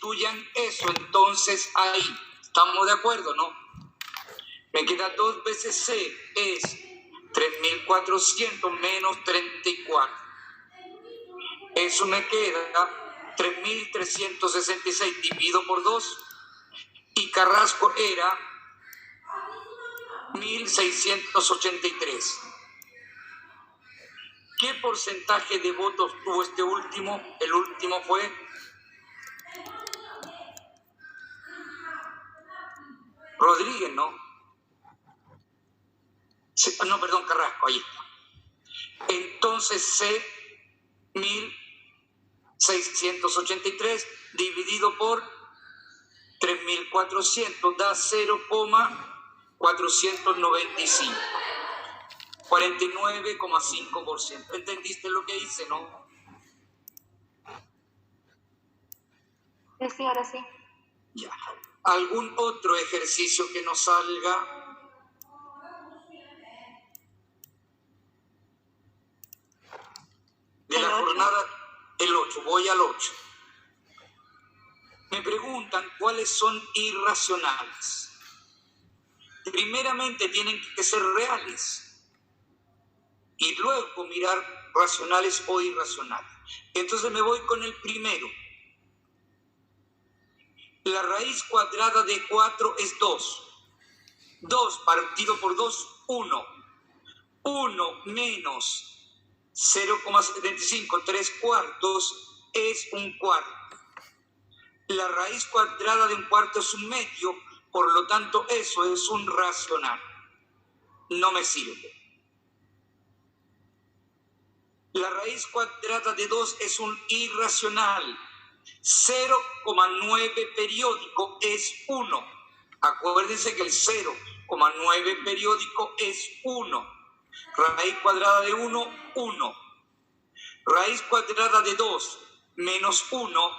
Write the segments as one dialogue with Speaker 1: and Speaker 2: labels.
Speaker 1: sustituyan eso entonces ahí. ¿Estamos de acuerdo, no? Me queda 2 veces C, es 3.400 menos 34. Eso me queda 3.366 dividido por 2. Y Carrasco era 1.683. ¿Qué porcentaje de votos tuvo este último? El último fue Rodríguez, ¿no? No, perdón, Carrasco, ahí está. Entonces C, 1.683 dividido por 3.400 da 0,495. 49,5%. ¿Entendiste lo que hice, no?
Speaker 2: Sí, ahora sí.
Speaker 1: Ya. ¿Algún otro ejercicio que nos salga? De la jornada, el 8. Voy al 8. Me preguntan cuáles son irracionales. Primeramente tienen que ser reales. Y luego mirar racionales o irracionales. Entonces me voy con el primero. La raíz cuadrada de 4 es 2. 2 partido por 2, 1. 1 menos 0,75, 3 cuartos, es un cuarto. La raíz cuadrada de un cuarto es un medio, por lo tanto eso es un racional. No me sirve. La raíz cuadrada de 2 es un irracional. 0,9 periódico es 1. Acuérdense que el 0,9 periódico es 1. Raíz cuadrada de 1, 1. Raíz cuadrada de 2 menos 1.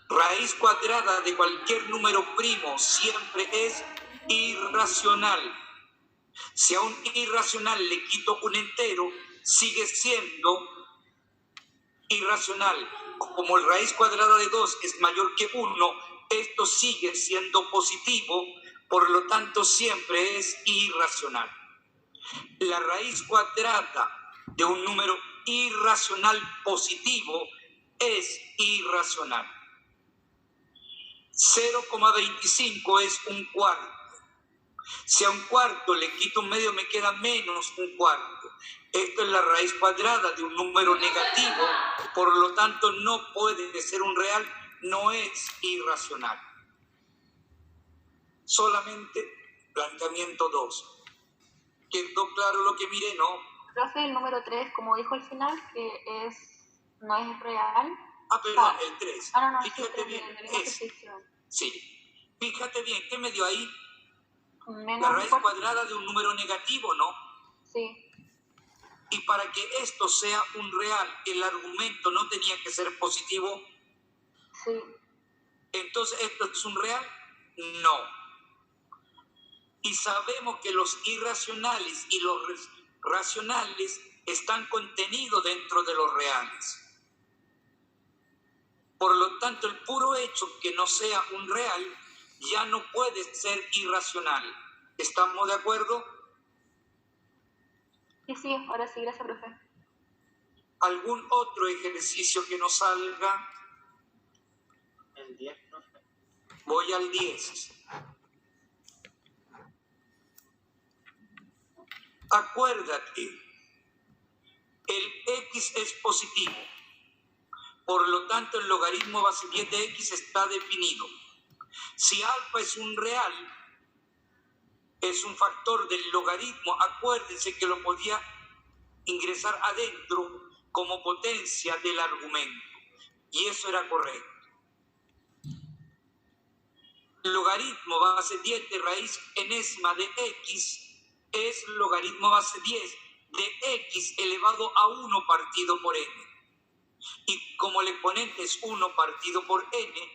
Speaker 1: Raíz cuadrada de cualquier número primo siempre es irracional. Si a un irracional le quito un entero, sigue siendo irracional. Como la raíz cuadrada de 2 es mayor que 1, esto sigue siendo positivo, por lo tanto siempre es irracional. La raíz cuadrada de un número irracional positivo es irracional. 0,25 es un cuarto. Si a un cuarto le quito un medio, me queda menos un cuarto. Esto es la raíz cuadrada de un número negativo, por lo tanto no puede ser un real, no es irracional. Solamente planteamiento 2. ¿Quedó claro lo que miré, no?
Speaker 2: Profe, el número 3, como dijo al final, que no es real.
Speaker 1: Perdón, el 3.
Speaker 2: No,
Speaker 1: fíjate bien, sí. Fíjate bien, ¿qué me dio ahí? La raíz cuadrada de un número negativo, ¿no?
Speaker 2: Sí.
Speaker 1: Y para que esto sea un real, el argumento no tenía que ser positivo.
Speaker 2: Sí.
Speaker 1: Entonces, ¿esto es un real? No. Y sabemos que los irracionales y los racionales están contenidos dentro de los reales. Por lo tanto, el puro hecho que no sea un real ya no puede ser irracional. ¿Estamos de acuerdo?
Speaker 2: Sí, ahora sí, gracias, profe.
Speaker 1: ¿Algún otro ejercicio que nos salga?
Speaker 3: El 10, profe.
Speaker 1: Voy al 10. Acuérdate, el x es positivo. Por lo tanto, el logaritmo base 10 de x está definido. Si alfa es un real, es un factor del logaritmo, acuérdense que lo podía ingresar adentro como potencia del argumento. Y eso era correcto. Logaritmo base 10 de raíz enésima de x es logaritmo base 10 de x elevado a 1 partido por n. Y como el exponente es 1 partido por n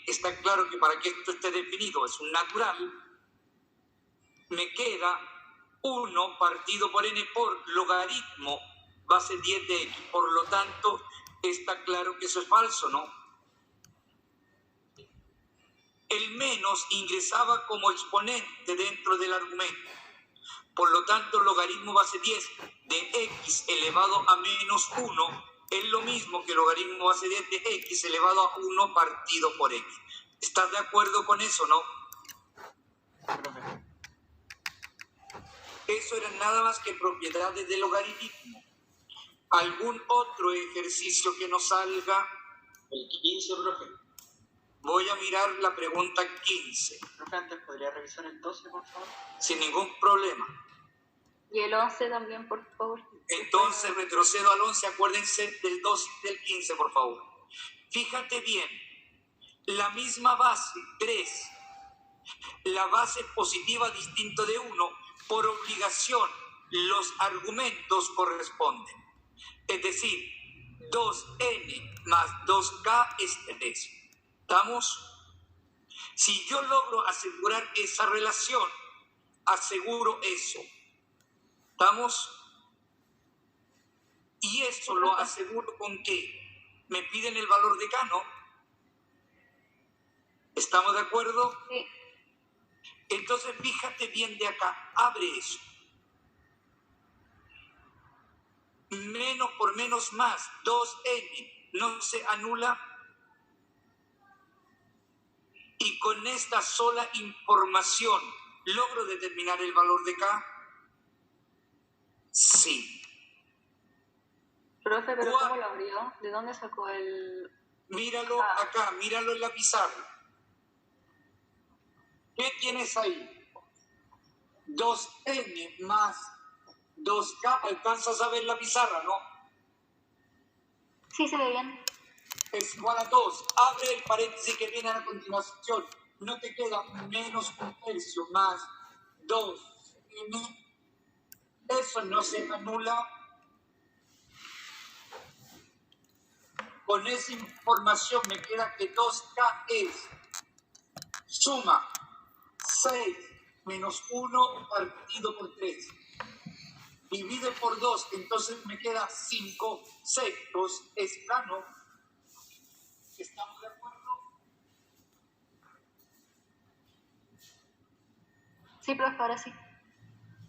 Speaker 1: está claro que para que esto esté definido es un natural, me queda 1 partido por n por logaritmo base 10 de x. Por lo tanto, está claro que eso es falso, ¿no? El menos ingresaba como exponente dentro del argumento. Por lo tanto, el logaritmo base 10 de x elevado a menos 1 es lo mismo que el logaritmo base 10 de x elevado a 1 partido por x. ¿Estás de acuerdo con eso, no?
Speaker 3: Profe.
Speaker 1: Eso eran nada más que propiedades del logaritmo. ¿Algún otro ejercicio que nos salga?
Speaker 3: El 15, profe.
Speaker 1: Voy a mirar la pregunta 15.
Speaker 3: Profe, antes podría revisar el 12, por favor.
Speaker 1: Sin ningún problema.
Speaker 2: Y el 11 también, por favor.
Speaker 1: Entonces retrocedo al 11, acuérdense del 12 y del 15, por favor. Fíjate bien, la misma base, 3, la base positiva distinto de 1, por obligación, los argumentos corresponden. Es decir, 2n más 2k es 3. ¿Estamos? Si yo logro asegurar esa relación, aseguro eso. ¿Estamos? Y eso lo aseguro con que me piden el valor de k, ¿no? ¿Estamos de acuerdo?
Speaker 2: Sí.
Speaker 1: Entonces fíjate bien de acá, abre eso. Menos por menos más, 2n, no se anula. Y con esta sola información, ¿logro determinar el valor de k? Sí.
Speaker 2: Profe, ¿pero cómo lo abrió? ¿De dónde sacó el...?
Speaker 1: Míralo acá, míralo en la pizarra. ¿Qué tienes ahí? 2n más 2k. ¿Alcanzas a ver la pizarra, no?
Speaker 2: Sí, se ve bien.
Speaker 1: Es igual a 2. Abre el paréntesis que viene a continuación. No te queda menos un tercio más 2n. Eso no se anula. Con esa información me queda que 2k es suma 6 menos 1 partido por 3. Divide por 2, entonces me queda 5 sextos, es plano. ¿Estamos de acuerdo?
Speaker 2: Sí, profe, ahora sí.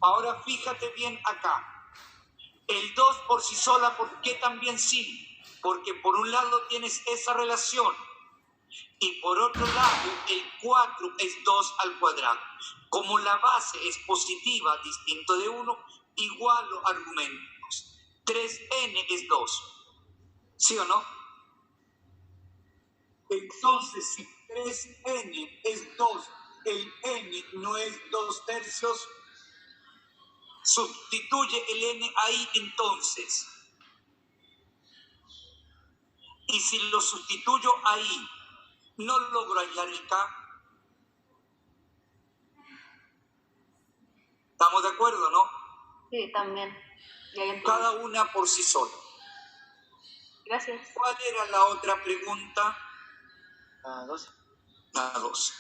Speaker 1: Ahora fíjate bien acá. El 2 por sí sola, ¿por qué también sí? Porque por un lado tienes esa relación y por otro lado el 4 es 2 al cuadrado. Como la base es positiva, distinto de 1, igualo argumentos. 3n es 2. ¿Sí o no? Entonces, si 3n es 2, el n no es 2 tercios, sustituye el n ahí entonces. Y si lo sustituyo ahí, no logro hallar el k. ¿Estamos de acuerdo, no?
Speaker 2: Sí, también. Ya entendí.
Speaker 1: Cada una por sí sola.
Speaker 2: Gracias.
Speaker 1: ¿Cuál era la otra pregunta?
Speaker 3: La 12.
Speaker 1: La 12.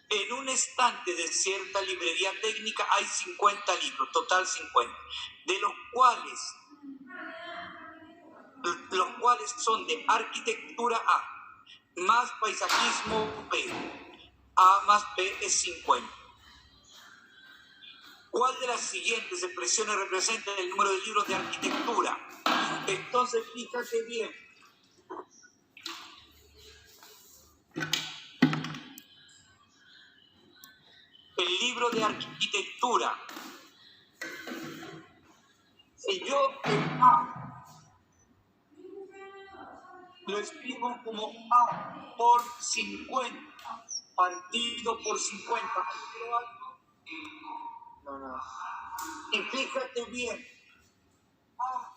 Speaker 1: En un estante de cierta librería técnica hay 50 libros, total 50, de los cuales son de arquitectura A, más paisajismo B. A más B es 50. ¿Cuál de las siguientes expresiones representa el número de libros de arquitectura? Entonces, fíjate bien. El libro de arquitectura. Si yo en A lo escribo como A por 50, partido por 50. ¿Quiero algo?
Speaker 3: No.
Speaker 1: Y fíjate bien, A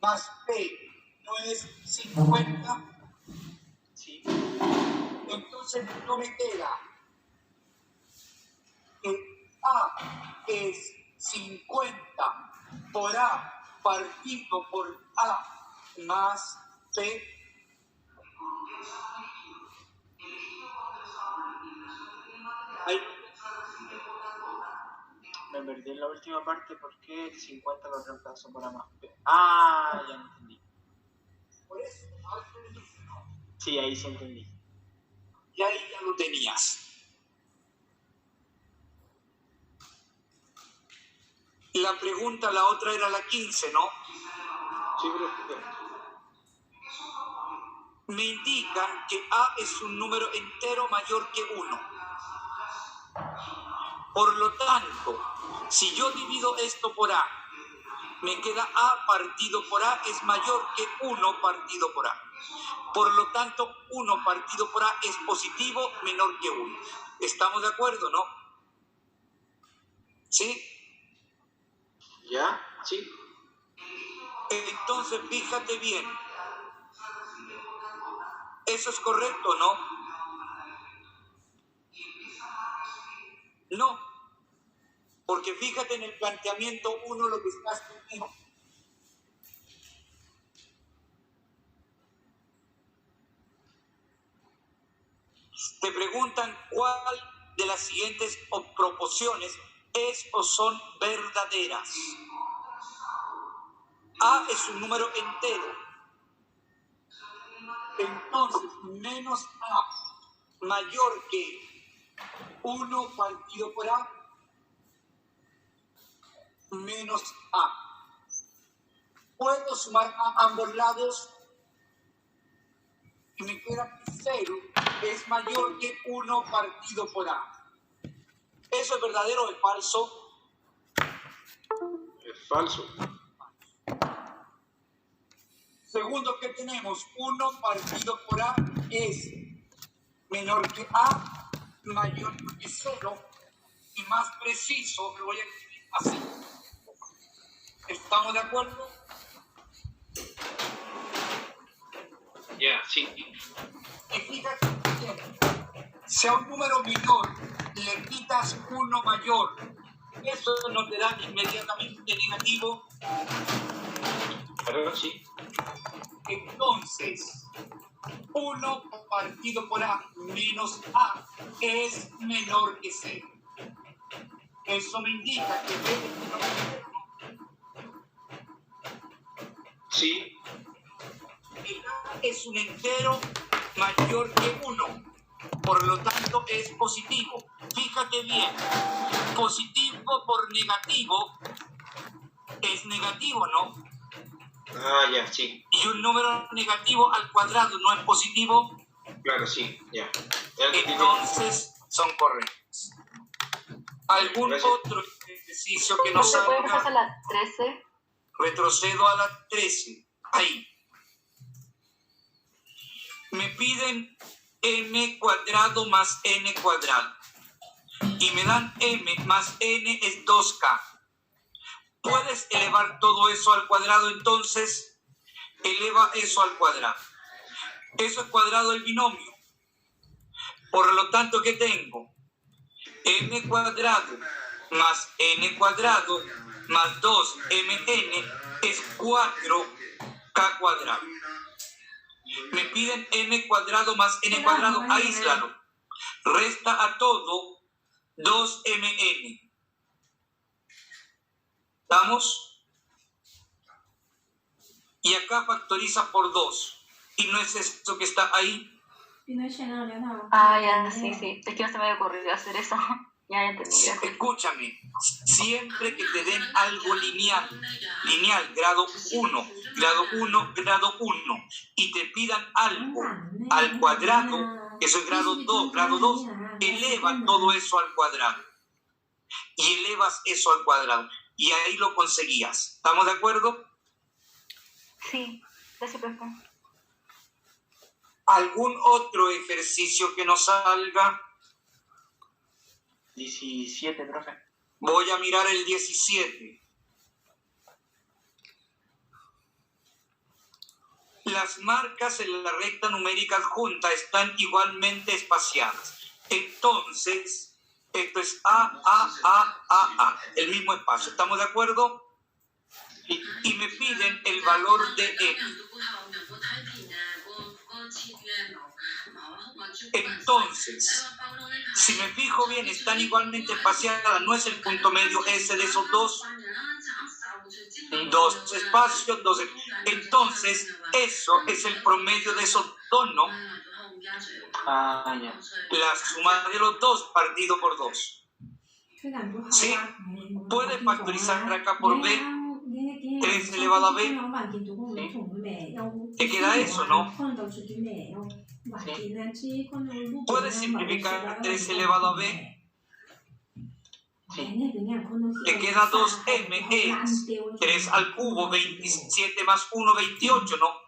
Speaker 1: más B no es 50.
Speaker 3: Sí.
Speaker 1: Entonces no me queda que A es 50 por A partido por A más B. Ahí.
Speaker 3: Me perdí en la última parte porque el 50 lo reemplazo por A más B. Ah, ya entendí.
Speaker 1: Por eso,
Speaker 3: Sí, ahí sí entendí.
Speaker 1: Y ahí ya lo tenías. La pregunta, la otra era la 15, ¿no?
Speaker 3: Sí, profe.
Speaker 1: Me indican que A es un número entero mayor que 1. Por lo tanto, si yo divido esto por A, me queda A partido por A es mayor que 1 partido por A. Por lo tanto, 1 partido por A es positivo menor que 1. ¿Estamos de acuerdo, no? ¿Sí?
Speaker 3: ¿Ya? Sí.
Speaker 1: Entonces, fíjate bien. ¿Eso es correcto, no? No. Porque fíjate en el planteamiento 1 lo que está escrito. Te preguntan cuál de las siguientes proporciones es o son verdaderas. A es un número entero. Entonces, menos A mayor que 1 partido por A menos A. Puedo sumar a ambos lados y me queda que 0 es mayor que 1 partido por A. ¿Eso es verdadero o es falso?
Speaker 3: Es falso.
Speaker 1: Segundo que tenemos, 1 partido por A es menor que A, mayor que 0, y más preciso, lo voy a escribir así. ¿Estamos de acuerdo?
Speaker 3: Ya, sí.
Speaker 1: Y fíjate bien, si a un número menor le quitas 1 mayor, eso no te da inmediatamente negativo.
Speaker 3: Claro, sí.
Speaker 1: Entonces, 1 partido por A menos A es menor que 0. Eso me indica que B
Speaker 3: Sí.
Speaker 1: es un entero mayor que 1. Por lo tanto, es positivo. Fíjate bien, positivo por negativo es negativo, ¿no?
Speaker 3: Ah, ya, sí.
Speaker 1: Y un número negativo al cuadrado no es positivo.
Speaker 3: Claro, sí. Ya. Ya entendí.
Speaker 1: Entonces, son correctos. ¿Algún
Speaker 3: Gracias.
Speaker 1: otro ejercicio que nos
Speaker 2: ¿Se puede pasar a
Speaker 1: salga?
Speaker 2: la 13?
Speaker 1: Retrocedo a la 13. Ahí. Me piden m cuadrado más n cuadrado. Y me dan m más n es 2k. ¿Puedes elevar todo eso al cuadrado? Entonces, eleva eso al cuadrado. Eso es cuadrado del binomio. Por lo tanto, ¿qué tengo? M cuadrado más n cuadrado más 2mn es 4k cuadrado. Me piden m cuadrado más n cuadrado, aíslalo. Resta a todo 2mn. ¿Estamos? Y acá factoriza por 2. ¿Y no es esto que está ahí?
Speaker 2: Ah, ya, sí, sí. Es que no se me había ocurrido hacer eso. Ya entendí. Gracias.
Speaker 1: Escúchame, siempre que te den algo lineal, grado 1, grado 1, grado 1, y te pidan algo al cuadrado, eso es grado 2, eleva todo eso al cuadrado. Y elevas eso al cuadrado. Y ahí lo conseguías. ¿Estamos de acuerdo?
Speaker 2: Sí, gracias, profe.
Speaker 1: ¿Algún otro ejercicio que nos salga?
Speaker 3: 17, profe.
Speaker 1: Voy a mirar el 17. Las marcas en la recta numérica adjunta están igualmente espaciadas. Entonces, esto es A, el mismo espacio. ¿Estamos de acuerdo? Y me piden el valor de X. Entonces, si me fijo bien, están igualmente espaciadas, no es el punto medio S de esos dos espacios, entonces eso es el promedio de esos dos, ¿no?
Speaker 3: Ah, ya.
Speaker 1: La suma de los dos partido por 2. ¿Sí? Puede factorizar acá por b, 3 elevado a b. ¿Te queda eso, no? Puedes simplificar 3 elevado a b. Te queda 2m, es 3 al cubo, 27 más 1, 28, ¿no?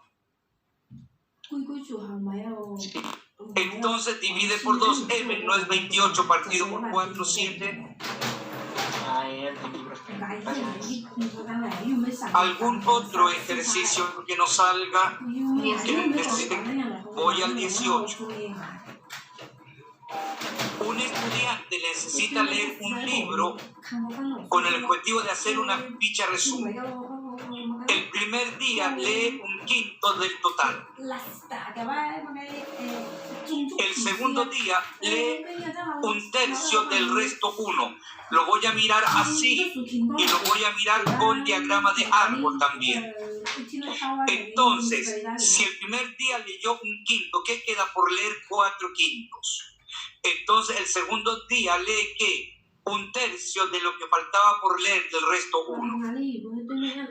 Speaker 1: Entonces divide por 2m, no es 28 partido por 4, 7. ¿Algún otro ejercicio que nos salga? Voy al 18. Un estudiante necesita leer un libro con el objetivo de hacer una ficha resumen. El primer día lee un quinto del total. El segundo día lee un tercio del resto 1. Lo voy a mirar así y lo voy a mirar con diagrama de árbol también. Entonces, si el primer día leyó un quinto, ¿qué queda por leer? 4 quintos. Entonces, el segundo día lee ¿qué? Un tercio de lo que faltaba por leer del resto 1.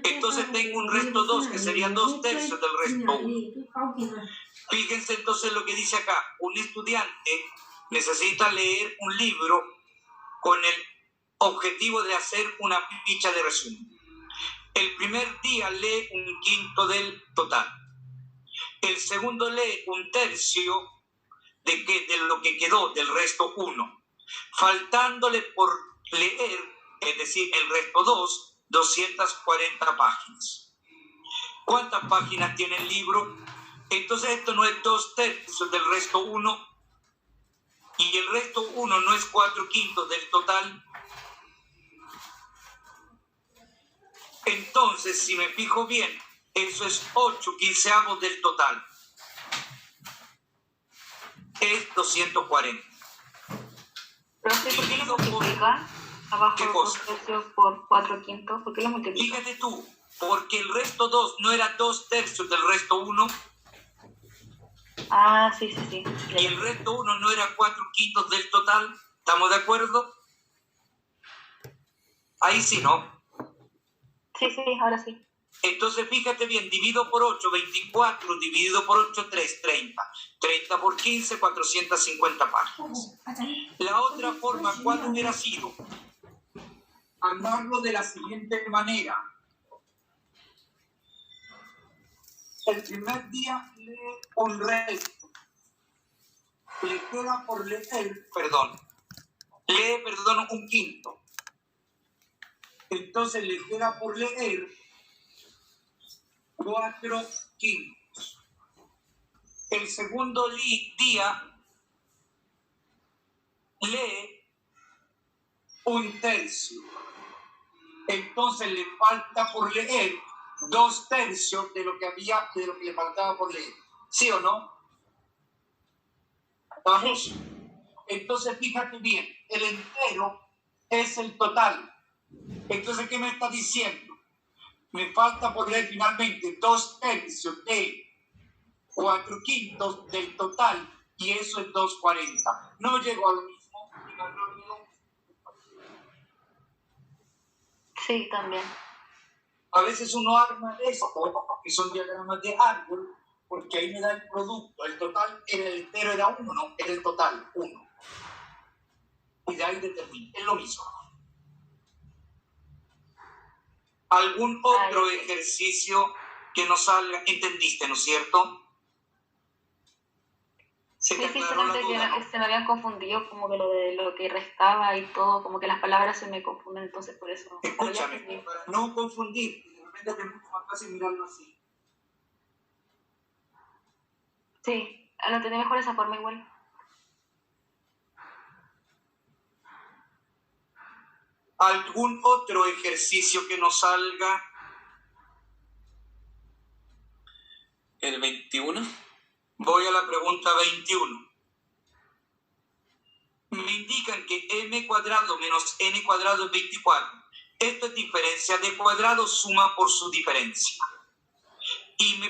Speaker 1: Entonces tengo un resto 2, que serían 2 tercios del resto 1. Fíjense entonces lo que dice acá. Un estudiante necesita leer un libro con el objetivo de hacer una ficha de resumen. El primer día lee un quinto del total. El segundo lee un tercio de lo que quedó del resto 1. Faltándole por leer, es decir, el resto 2, 240 páginas. ¿Cuántas páginas tiene el libro? Entonces esto no es 2 tercios del resto 1 y el resto 1 no es 4 quintos del total. Entonces, si me fijo bien, eso es 8 quinceavos del total. Es 240.
Speaker 2: Pero si ¿por qué lo multiplica? Abajo
Speaker 1: ¿Qué cosa?
Speaker 2: 2 tercios por 4 quintos, ¿por qué lo multiplica?
Speaker 1: Fíjate tú, porque el resto 2 no era 2 tercios del resto 1
Speaker 2: Ah, sí.
Speaker 1: y el resto 1 no era 4 quintos del total. ¿Estamos de acuerdo? Ahí sí, ¿no?
Speaker 2: Sí, ahora sí.
Speaker 1: Entonces, fíjate bien, divido por 8, 24, dividido por 8, 3, 30. 30 por 15, 450 páginas. La otra forma, ¿cuál hubiera sido? Armarlo de la siguiente manera. El primer día lee un resto. Le queda por leer, lee un quinto. Entonces le queda por leer 4 quintos. El segundo día lee un tercio. Entonces le falta por leer 2 tercios de lo que le faltaba por leer. ¿Sí o no? ¿Vamos? Entonces fíjate bien, el entero es el total. Entonces, ¿qué me está diciendo? Me falta por leer finalmente 2 tercios de 4 quintos del total y eso es 240. No llego a lo mismo.
Speaker 2: Sí, también.
Speaker 1: A veces uno arma esto, que son diagramas de árbol, porque ahí me da el producto. El total, el entero era 1, no, era el total, 1. Y de ahí determino. Es lo mismo. ¿Algún otro ejercicio que nos salga? ¿Entendiste, no es cierto?
Speaker 2: Sí, solamente que se me habían confundido como que lo que restaba y todo, como que las palabras se me confunden, entonces por eso.
Speaker 1: Escúchame, para no confundir, de repente es mucho más fácil mirarlo así.
Speaker 2: Sí, lo entendí mejor esa forma igual.
Speaker 1: ¿Algún otro ejercicio que nos salga?
Speaker 4: El 21.
Speaker 1: Voy a la pregunta 21. Me indican que m cuadrado menos n cuadrado es 24. Esto es diferencia de cuadrado, suma por su diferencia. Y me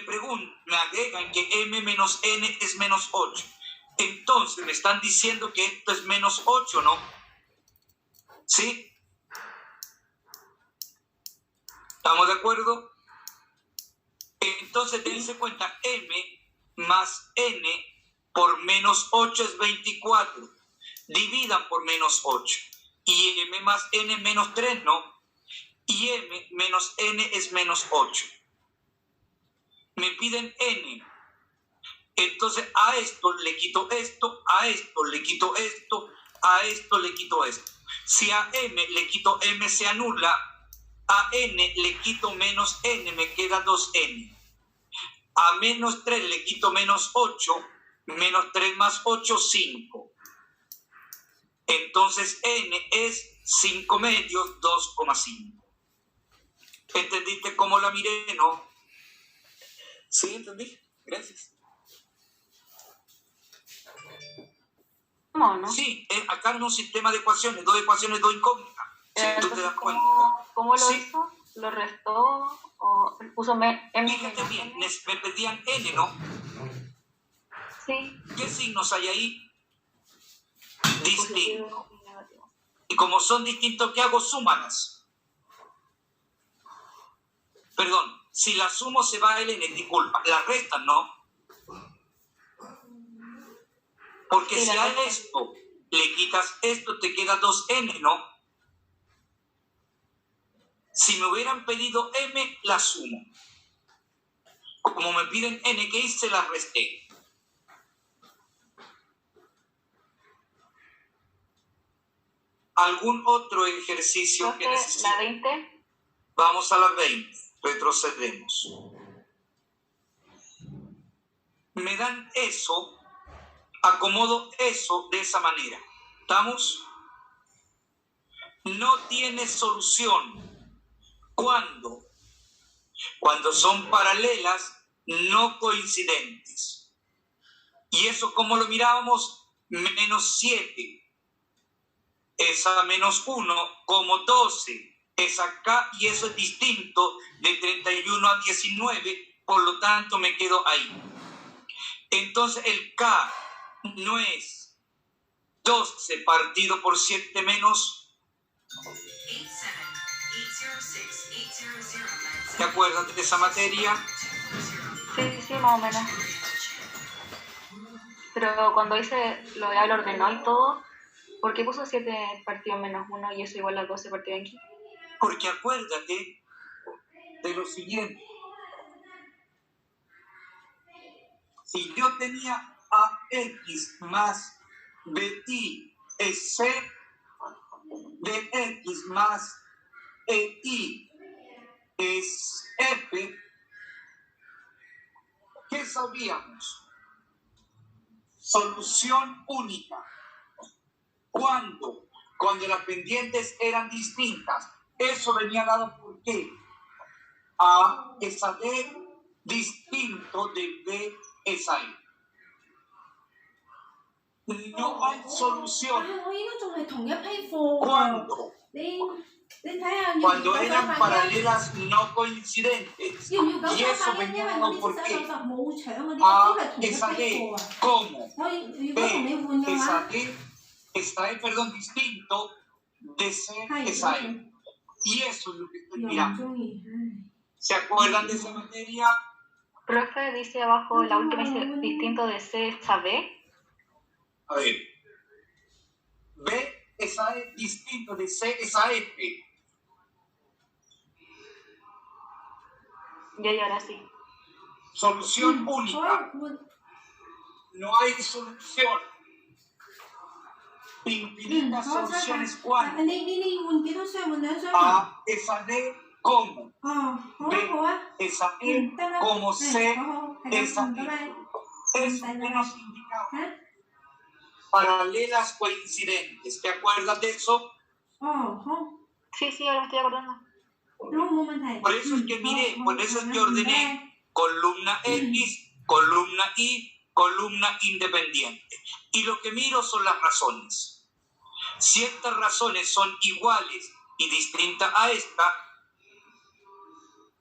Speaker 1: agregan que m menos n es menos 8. Entonces me están diciendo que esto es menos 8, ¿no? ¿Sí? ¿Estamos de acuerdo? Entonces dense cuenta, m más n por menos 8 es 24. Dividan por menos 8. Y m más n menos 3, ¿no? Y m menos n es menos 8. Me piden n. Entonces a esto le quito esto, a esto le quito esto, a esto le quito esto. Si a m le quito m se anula, a n le quito menos n, me queda 2n. A menos 3 le quito menos 8, menos 3 más 8, 5. Entonces n es 5 medios, 2,5. ¿Entendiste cómo la miré, no?
Speaker 4: Sí, entendí. Gracias.
Speaker 2: ¿Cómo, no?
Speaker 1: Sí, acá en un sistema de ecuaciones, dos incógnitas. Si tú te das cuenta.
Speaker 2: ¿Cómo lo
Speaker 1: Sí.
Speaker 2: hizo? ¿Lo restó? ¿O puso m?
Speaker 1: Fíjate bien, me pedían n, ¿no?
Speaker 2: Sí.
Speaker 1: ¿Qué signos hay ahí? Distintos.
Speaker 2: Positivo y negativo.
Speaker 1: Y como son distintos, ¿qué hago? Súmalas. Perdón, si las sumo se va el n, disculpa. Las restan, ¿no? Porque
Speaker 2: Sí,
Speaker 1: si
Speaker 2: la
Speaker 1: a
Speaker 2: restan.
Speaker 1: esto le quitas esto, te queda 2n, ¿no? Si me hubieran pedido m, la sumo. Como me piden n, ¿qué hice? La resté. ¿Algún otro ejercicio que
Speaker 2: Profe,
Speaker 1: necesite?
Speaker 2: la 20.
Speaker 1: Vamos a la 20. Retrocedemos. Me dan eso, acomodo eso de esa manera. ¿Estamos? No tiene solución. ¿Cuándo? Cuando son paralelas, no coincidentes. ¿Y eso cómo lo mirábamos? Menos 7. Esa menos 1 como 12 es acá y eso es distinto de 31 a 19, por lo tanto me quedo ahí. Entonces el K no es 12 partido por 7 menos. ¿Te acuerdas de esa materia?
Speaker 2: Sí, más o menos. Pero cuando hice lo de lo ordenó y todo, ¿por qué puso 7 partido menos 1 y eso igual a 12 partido aquí?
Speaker 1: Porque acuérdate de lo siguiente. Si yo tenía ax más bi es c de x más ei es f, ¿qué sabíamos? Solución única. ¿Cuándo? Cuando las pendientes eran distintas. Eso venía dado por qué. A es a D distinto de B es a E. No hay solución. ¿Cuándo? Cuando eran paralelas no coincidentes. Y eso venía dado por qué. A es a D como B es a D es a E, perdón, distinto de C es a E. Y eso es lo que estoy mirando. ¿Se acuerdan de esa materia?
Speaker 2: Profe, dice abajo, la última dice distinto de C es a B.
Speaker 1: A ver. B es a E distinto de C es a F.
Speaker 2: Y ahora sí.
Speaker 1: Solución única. No hay solución. Infinitas soluciones. ¿Cuándo? A es a D como B es a E como C es a E. Eso que nos indicaba. Paralelas coincidentes. ¿Te acuerdas de eso?
Speaker 2: Sí, ahora me estoy acordando.
Speaker 1: Por eso es que miré, por eso es que ordené columna X, columna Y, columna independiente. Y lo que miro son las razones. Si estas razones son iguales y distintas a esta,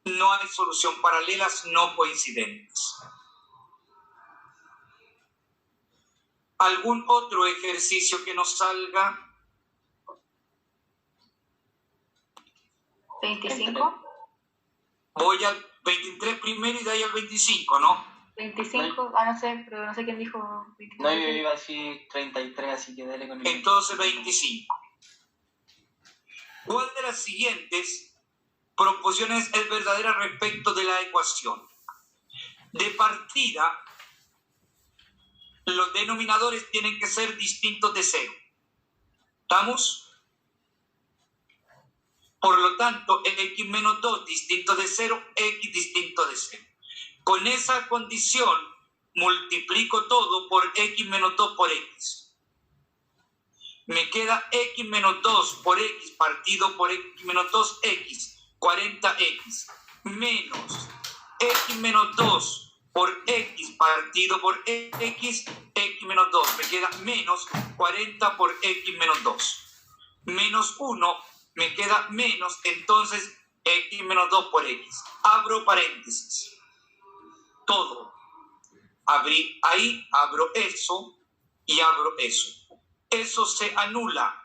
Speaker 1: no hay solución. Paralelas no coincidentes. ¿Algún otro ejercicio que nos salga?
Speaker 2: 25.
Speaker 1: Voy al 23 primero y de ahí al 25, ¿no?
Speaker 2: 25, no sé, pero no sé quién dijo 25.
Speaker 3: No, yo iba a decir 33, así que dale con el...
Speaker 1: Entonces 25. ¿Cuál de las siguientes proposiciones es verdadera respecto de la ecuación? De partida, los denominadores tienen que ser distintos de 0. ¿Estamos? Por lo tanto, x menos 2 distinto de 0, x distinto de 0. Con esa condición, multiplico todo por x menos 2 por x. Me queda x menos 2 por x partido por x menos 2, x, 40x, menos x menos 2 por x partido por x, x menos 2. Me queda menos 40 por x menos 2. Menos 1, me queda menos, entonces, x menos 2 por x. Abro paréntesis. Todo. Abrí ahí, abro eso y abro eso. Eso se anula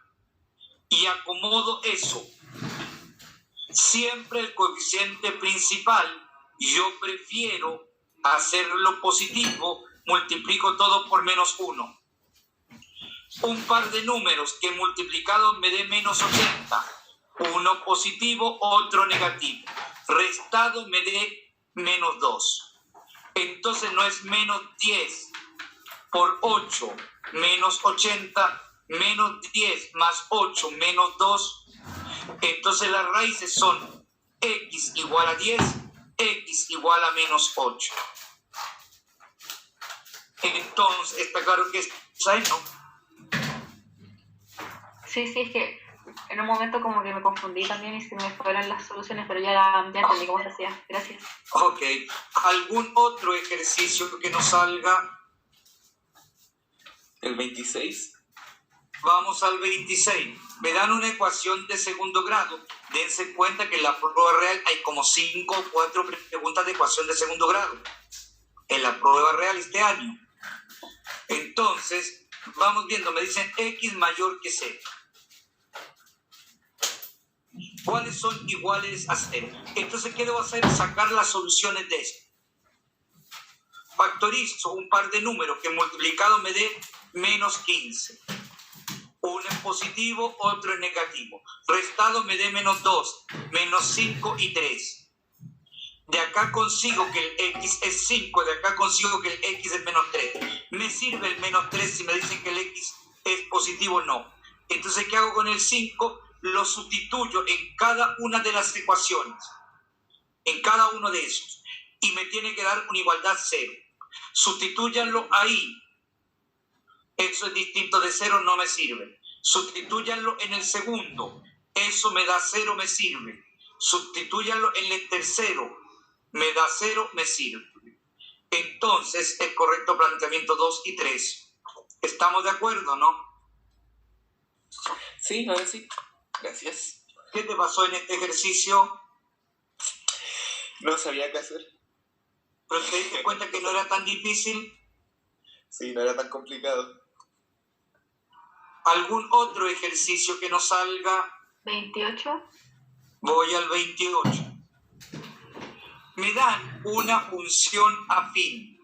Speaker 1: y acomodo eso. Siempre el coeficiente principal, yo prefiero hacerlo positivo, multiplico todo por menos 1. Un par de números que multiplicados me dé menos 80. Uno positivo, otro negativo. Restado me dé menos 2. Entonces no es menos 10 por 8 menos 80 menos 10 más 8 menos 2. Entonces las raíces son x igual a 10, x igual a menos 8. Entonces, está claro que es ahí, ¿no?
Speaker 2: Sí, es que en un momento como que me confundí también y se me fueron las soluciones, pero ya entendí cómo se hacía. Gracias.
Speaker 1: Ok. ¿Algún otro ejercicio que nos salga?
Speaker 4: El 26.
Speaker 1: Vamos al 26. Me dan una ecuación de segundo grado. Dense cuenta que en la prueba real hay como 5 o 4 preguntas de ecuación de segundo grado. En la prueba real este año. Entonces, vamos viendo. Me dicen x mayor que 0. ¿Cuáles son iguales a 0? Entonces, ¿qué debo hacer? Sacar las soluciones de esto. Factorizo un par de números que multiplicado me dé menos 15. Uno es positivo, otro es negativo. Restado me dé menos 2, menos 5 y 3. De acá consigo que el x es 5, de acá consigo que el x es menos 3. ¿Me sirve el menos 3 si me dicen que el x es positivo? No. Entonces, ¿qué hago con el 5? Lo sustituyo en cada una de las ecuaciones, en cada uno de esos, y me tiene que dar una igualdad 0. Sustitúyanlo ahí. Eso es distinto de 0, no me sirve. Sustitúyanlo en el segundo. Eso me da 0, me sirve. Sustitúyanlo en el tercero. Me da 0, me sirve. Entonces, el correcto planteamiento 2 y 3. ¿Estamos de acuerdo, no?
Speaker 4: Sí, ahora sí. Gracias.
Speaker 1: ¿Qué te pasó en este ejercicio?
Speaker 4: No sabía qué hacer.
Speaker 1: ¿Pero te diste cuenta que no era tan difícil?
Speaker 4: Sí, no era tan complicado.
Speaker 1: ¿Algún otro ejercicio que nos salga?
Speaker 2: 28.
Speaker 1: Voy al 28. Me dan una función afín.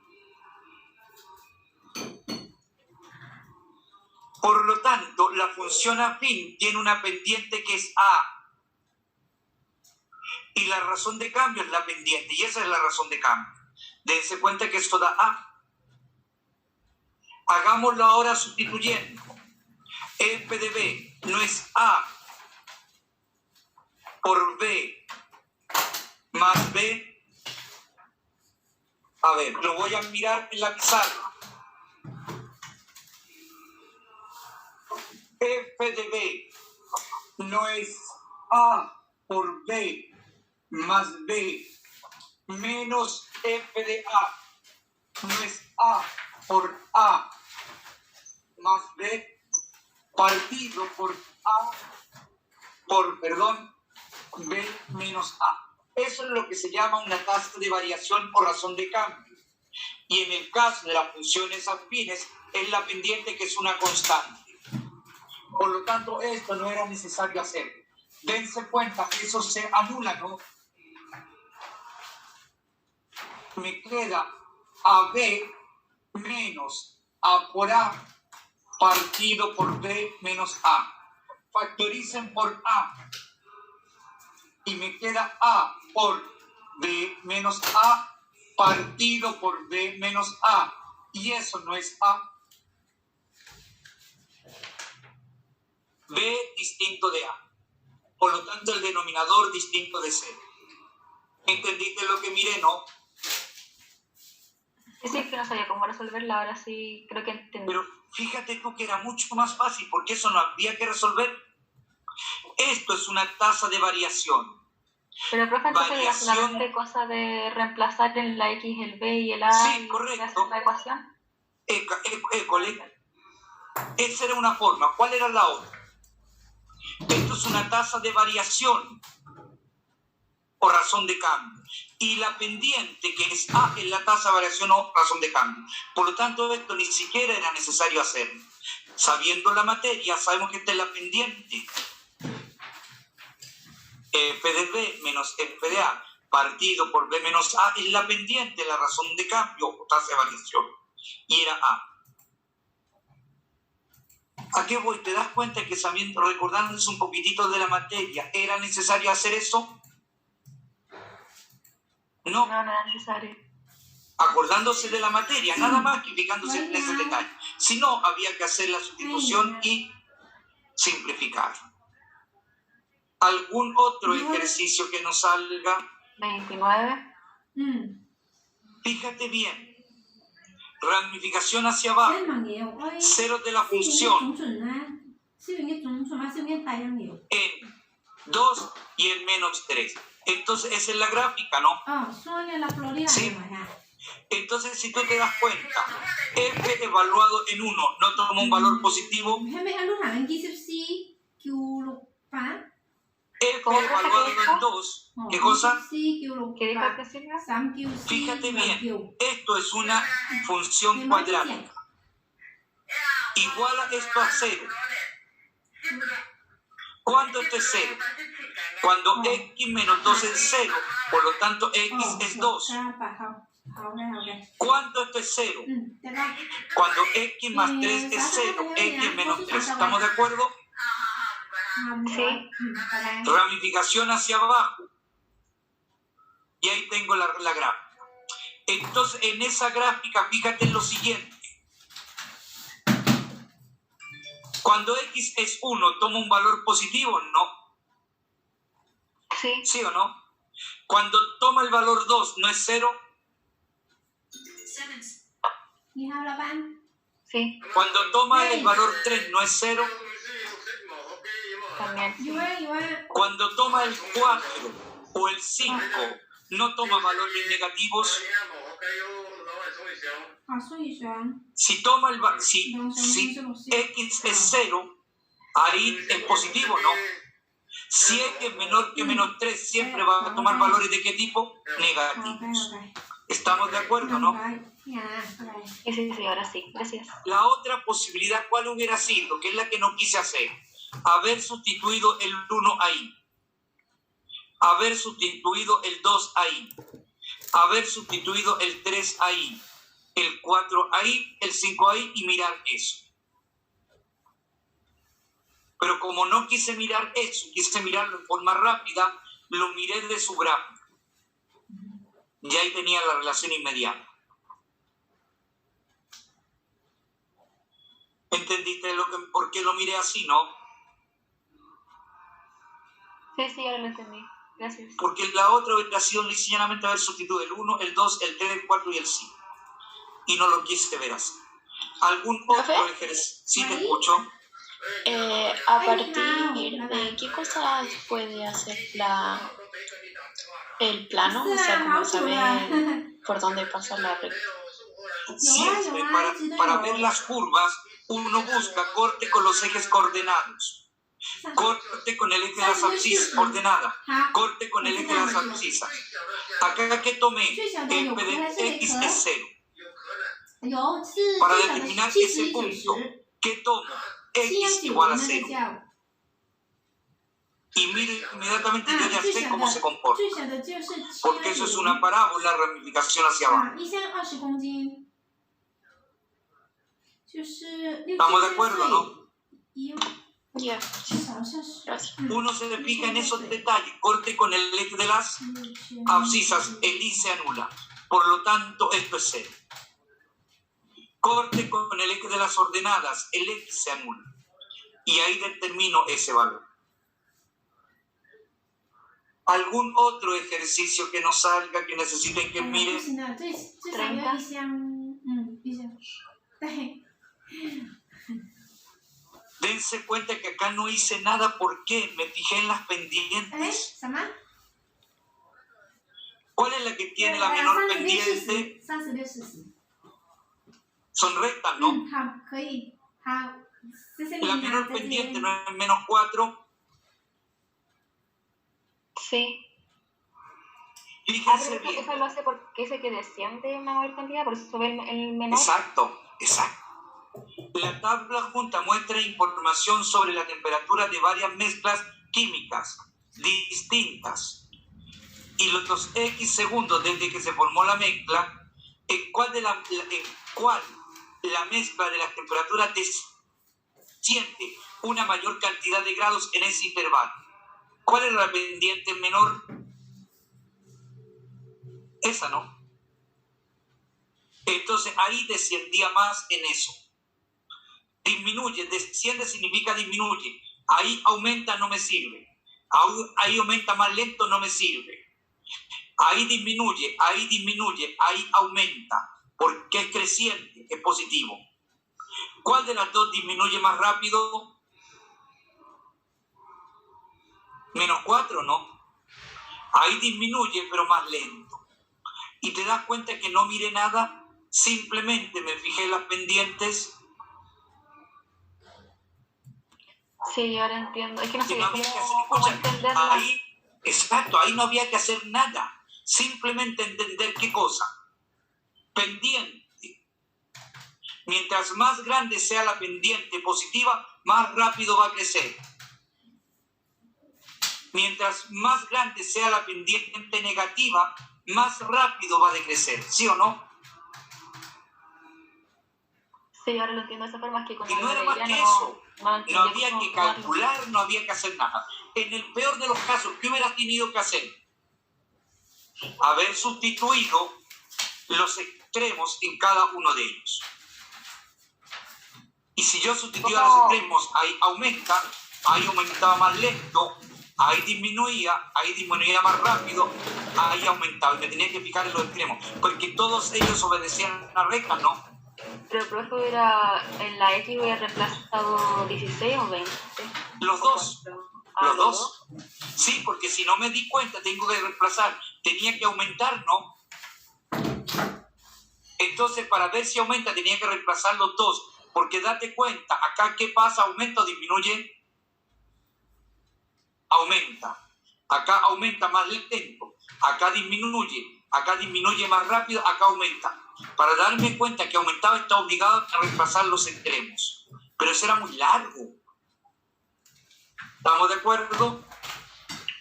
Speaker 1: Por lo tanto, la función afín tiene una pendiente que es A. Y la razón de cambio es la pendiente. Y esa es la razón de cambio. Dense cuenta que esto da A. Hagámoslo ahora sustituyendo. F de B no es A por B más B. A ver, lo voy a mirar en la pizarra. F de B no es A por B más B menos F de A. No es A por A más B partido por A por, B menos A. Eso es lo que se llama una tasa de variación o razón de cambio. Y en el caso de las funciones afines, es la pendiente que es una constante. Por lo tanto, esto no era necesario hacerlo. Dense cuenta que eso se anula, ¿no? Me queda AB menos A por A partido por B menos A. Factoricen por A. Y me queda A por B menos A partido por B menos A. Y eso no es A. B distinto de A. Por lo tanto, el denominador distinto de C. ¿Entendiste lo que miré, no?
Speaker 2: Sí, es que no sabía cómo resolverla, ahora sí creo que entendí.
Speaker 1: Pero fíjate tú que era mucho más fácil, porque eso no había que resolver. Esto es una tasa de variación.
Speaker 2: Pero, profe, entonces era
Speaker 1: Variación.
Speaker 2: solamente cosa de reemplazar en la X el B y el A
Speaker 1: Sí,
Speaker 2: y
Speaker 1: correcto.
Speaker 2: hacer la ecuación.
Speaker 1: École. Esa era una forma. ¿Cuál era la otra? Esto es una tasa de variación o razón de cambio. Y la pendiente, que es A, es la tasa de variación o razón de cambio. Por lo tanto, esto ni siquiera era necesario hacerlo. Sabiendo la materia, sabemos que esta es la pendiente. F de B menos F de A partido por B menos A es la pendiente, la razón de cambio o tasa de variación. Y era A. ¿A qué voy? ¿Te das cuenta que sabiendo, recordándonos un poquitito de la materia, era necesario hacer eso? No,
Speaker 2: No, no era necesario.
Speaker 1: acordándose de la materia, nada más que fijándose en ese detalle. Si no, había que hacer la sustitución y simplificar. ¿Algún otro ejercicio que nos salga?
Speaker 2: 29.
Speaker 1: Fíjate bien. Ramificación hacia abajo. Ceros de la función en 2 y en menos 3. Entonces, esa es la gráfica, ¿no? Sí. Entonces, si tú te das cuenta, F evaluado en 1 no toma un valor positivo. F
Speaker 2: ¿Cómo
Speaker 1: evaluado
Speaker 2: que dijo?
Speaker 1: en 2. ¿Qué cosa?
Speaker 2: ¿Qué dijo que Silvia?
Speaker 1: Fíjate bien, esto es una función cuadrática. Iguala esto a 0. ¿Cuándo esto es 0? Cuando x menos 2 es 0, por lo tanto x es 2. ¿Cuándo esto es 0? Cuando x más 3 es 0, x menos 3. ¿Estamos de acuerdo?
Speaker 2: Sí.
Speaker 1: Ramificación hacia abajo. Y ahí tengo la gráfica. Entonces, en esa gráfica, fíjate en lo siguiente. Cuando x es 1, ¿toma un valor positivo? No.
Speaker 2: Sí.
Speaker 1: ¿Sí o no? Cuando toma el valor 2, ¿no es 0?
Speaker 2: Sí,
Speaker 1: Cuando toma el valor 3, ¿no es 0?
Speaker 2: también. Sí.
Speaker 1: Cuando toma el 4 o el 5, ¿no toma valores negativos? Si toma si x es 0, ahí es positivo, ¿no? Si x es menor que menos 3, siempre va a tomar valores ¿de qué tipo? Negativos. ¿Estamos de acuerdo, no?
Speaker 2: Sí, ahora sí. Gracias.
Speaker 1: La otra posibilidad, ¿cuál hubiera sido? Que es la que no quise hacer. Haber sustituido el 1 ahí. Haber sustituido el 2 ahí. Haber sustituido el 3 ahí. El 4 ahí, el 5 ahí y mirar eso. Pero como no quise mirar eso, quise mirarlo en forma rápida, lo miré de su gráfica. Y ahí tenía la relación inmediata. ¿Entendiste por qué lo miré así, no?
Speaker 2: Sí, ahora lo entendí. Gracias.
Speaker 1: Porque la otra hubiera sido sencillamente haber sustituido el 1, el 2, el 3, el 4 y el 5. Y no lo quise ver así. ¿Algún otro ejercicio? Sí, te escucho.
Speaker 5: ¿A partir de qué cosas puede hacer el plano? O sea, como saber por dónde pasa la recta.
Speaker 1: Siempre para ver las curvas, uno busca corte con los ejes coordenados. Corte con el eje de las abscisas, ordenada. Corte con el eje de las abscisas. Acá que tomé f de x es 0.
Speaker 6: 有是
Speaker 1: Para
Speaker 6: 最小的
Speaker 1: determinar
Speaker 6: 70
Speaker 1: ese
Speaker 6: 与
Speaker 1: punto,
Speaker 6: 90，
Speaker 1: ¿qué tomo?
Speaker 6: 西洋
Speaker 1: X
Speaker 6: 铁
Speaker 1: igual a
Speaker 6: 那个
Speaker 1: 0.
Speaker 6: 叫
Speaker 1: Y mire, inmediatamente yo ya
Speaker 6: 最
Speaker 1: sé
Speaker 6: 小
Speaker 1: cómo
Speaker 6: 的
Speaker 1: se comporta.
Speaker 6: 最小的就是7
Speaker 1: Porque
Speaker 6: 央
Speaker 1: eso es
Speaker 6: 铁
Speaker 1: una parábola, ramificación hacia abajo.
Speaker 6: 一箱20公斤，就是6
Speaker 1: ¿Estamos de
Speaker 6: 千
Speaker 1: acuerdo, no?
Speaker 6: 岁一
Speaker 5: Ya,
Speaker 6: 少像是
Speaker 5: gracias.
Speaker 1: Uno se fija en esos detalles. Corte con el eje de las
Speaker 6: 6000
Speaker 1: abscisas, el I se anula. Por lo tanto, esto es 0. Corte con el eje de las ordenadas, el X se anula. Y ahí determino ese valor. ¿Algún otro ejercicio que nos salga, que necesiten que
Speaker 6: 不
Speaker 1: mire?
Speaker 6: 行的，最少要一箱，一箱，对。
Speaker 1: Dense cuenta que acá no hice nada. ¿Por qué? Me fijé en las
Speaker 6: 哎，
Speaker 1: pendientes.
Speaker 6: 什么？
Speaker 1: ¿Cuál es la que tiene la menor
Speaker 6: 36、
Speaker 1: pendiente?
Speaker 6: 40、36、40。
Speaker 1: Son rectas, ¿no?
Speaker 6: 好，可以，好，谢谢你
Speaker 1: La
Speaker 6: 拿
Speaker 1: menor
Speaker 6: 再
Speaker 1: pendiente
Speaker 6: 见。
Speaker 1: no es menos 4.
Speaker 2: Sí.
Speaker 1: Fíjense
Speaker 2: Pero
Speaker 1: bien.
Speaker 2: eso lo hace porque ese que desciende una mayor cantidad, por eso sube el menor.
Speaker 1: Exacto, exacto. La tabla junta muestra información sobre la temperatura de varias mezclas químicas distintas y los X segundos desde que se formó la mezcla, en cuál la mezcla de las temperaturas desciende una mayor cantidad de grados en ese intervalo. ¿Cuál es la pendiente menor? Esa, ¿no? Entonces ahí descendía más en eso. Disminuye, desciende significa disminuye. Ahí aumenta, no me sirve. Ahí aumenta más lento, no me sirve. Ahí disminuye, ahí aumenta. Porque es creciente, es positivo. ¿Cuál de las dos disminuye más rápido? Menos 4, ¿no? Ahí disminuye, pero más lento. Y te das cuenta que no miré nada, simplemente me fijé en las pendientes.
Speaker 2: Sí, ahora entiendo. Es que no
Speaker 1: Y
Speaker 2: sé
Speaker 1: no había que hacer,
Speaker 2: cómo
Speaker 1: escucha,
Speaker 2: entenderla.
Speaker 1: ahí, exacto, ahí no había que hacer nada. Simplemente entender qué cosa. Pendiente. Mientras más grande sea la pendiente positiva, más rápido va a crecer. Mientras más grande sea la pendiente negativa, más rápido va a decrecer. ¿Sí o no?
Speaker 2: Sí, ahora lo entiendo de esa forma, es que con
Speaker 1: Y no era más que
Speaker 2: no,
Speaker 1: eso.
Speaker 2: no
Speaker 1: No había
Speaker 2: cómo
Speaker 1: que
Speaker 2: tomarlo.
Speaker 1: calcular, no había que hacer nada. En el peor de los casos, ¿qué hubieras tenido que hacer? Haber sustituido los extremos en cada uno de ellos. Y si yo sustituía los extremos, ahí aumenta, ahí aumentaba más lento, ahí disminuía más rápido, ahí aumentaba. Y me tenía que fijar en los extremos, porque todos ellos obedecían una regla, ¿no?
Speaker 2: Pero el profe hubiera, en la X hubiera reemplazado 16 o 20.
Speaker 1: Los dos.
Speaker 2: Ah,
Speaker 1: Los dos. Sí, porque si no me di cuenta, tengo que reemplazar. Tenía que aumentar, ¿no? Entonces, para ver si aumenta, tenía que reemplazar los dos. Porque date cuenta, acá, ¿qué pasa? ¿Aumenta o disminuye? Aumenta. Acá aumenta más lento. Acá disminuye más rápido, acá aumenta. Para darme cuenta que aumentaba, estaba obligado a reemplazar los extremos. Pero eso era muy largo. ¿Estamos de acuerdo?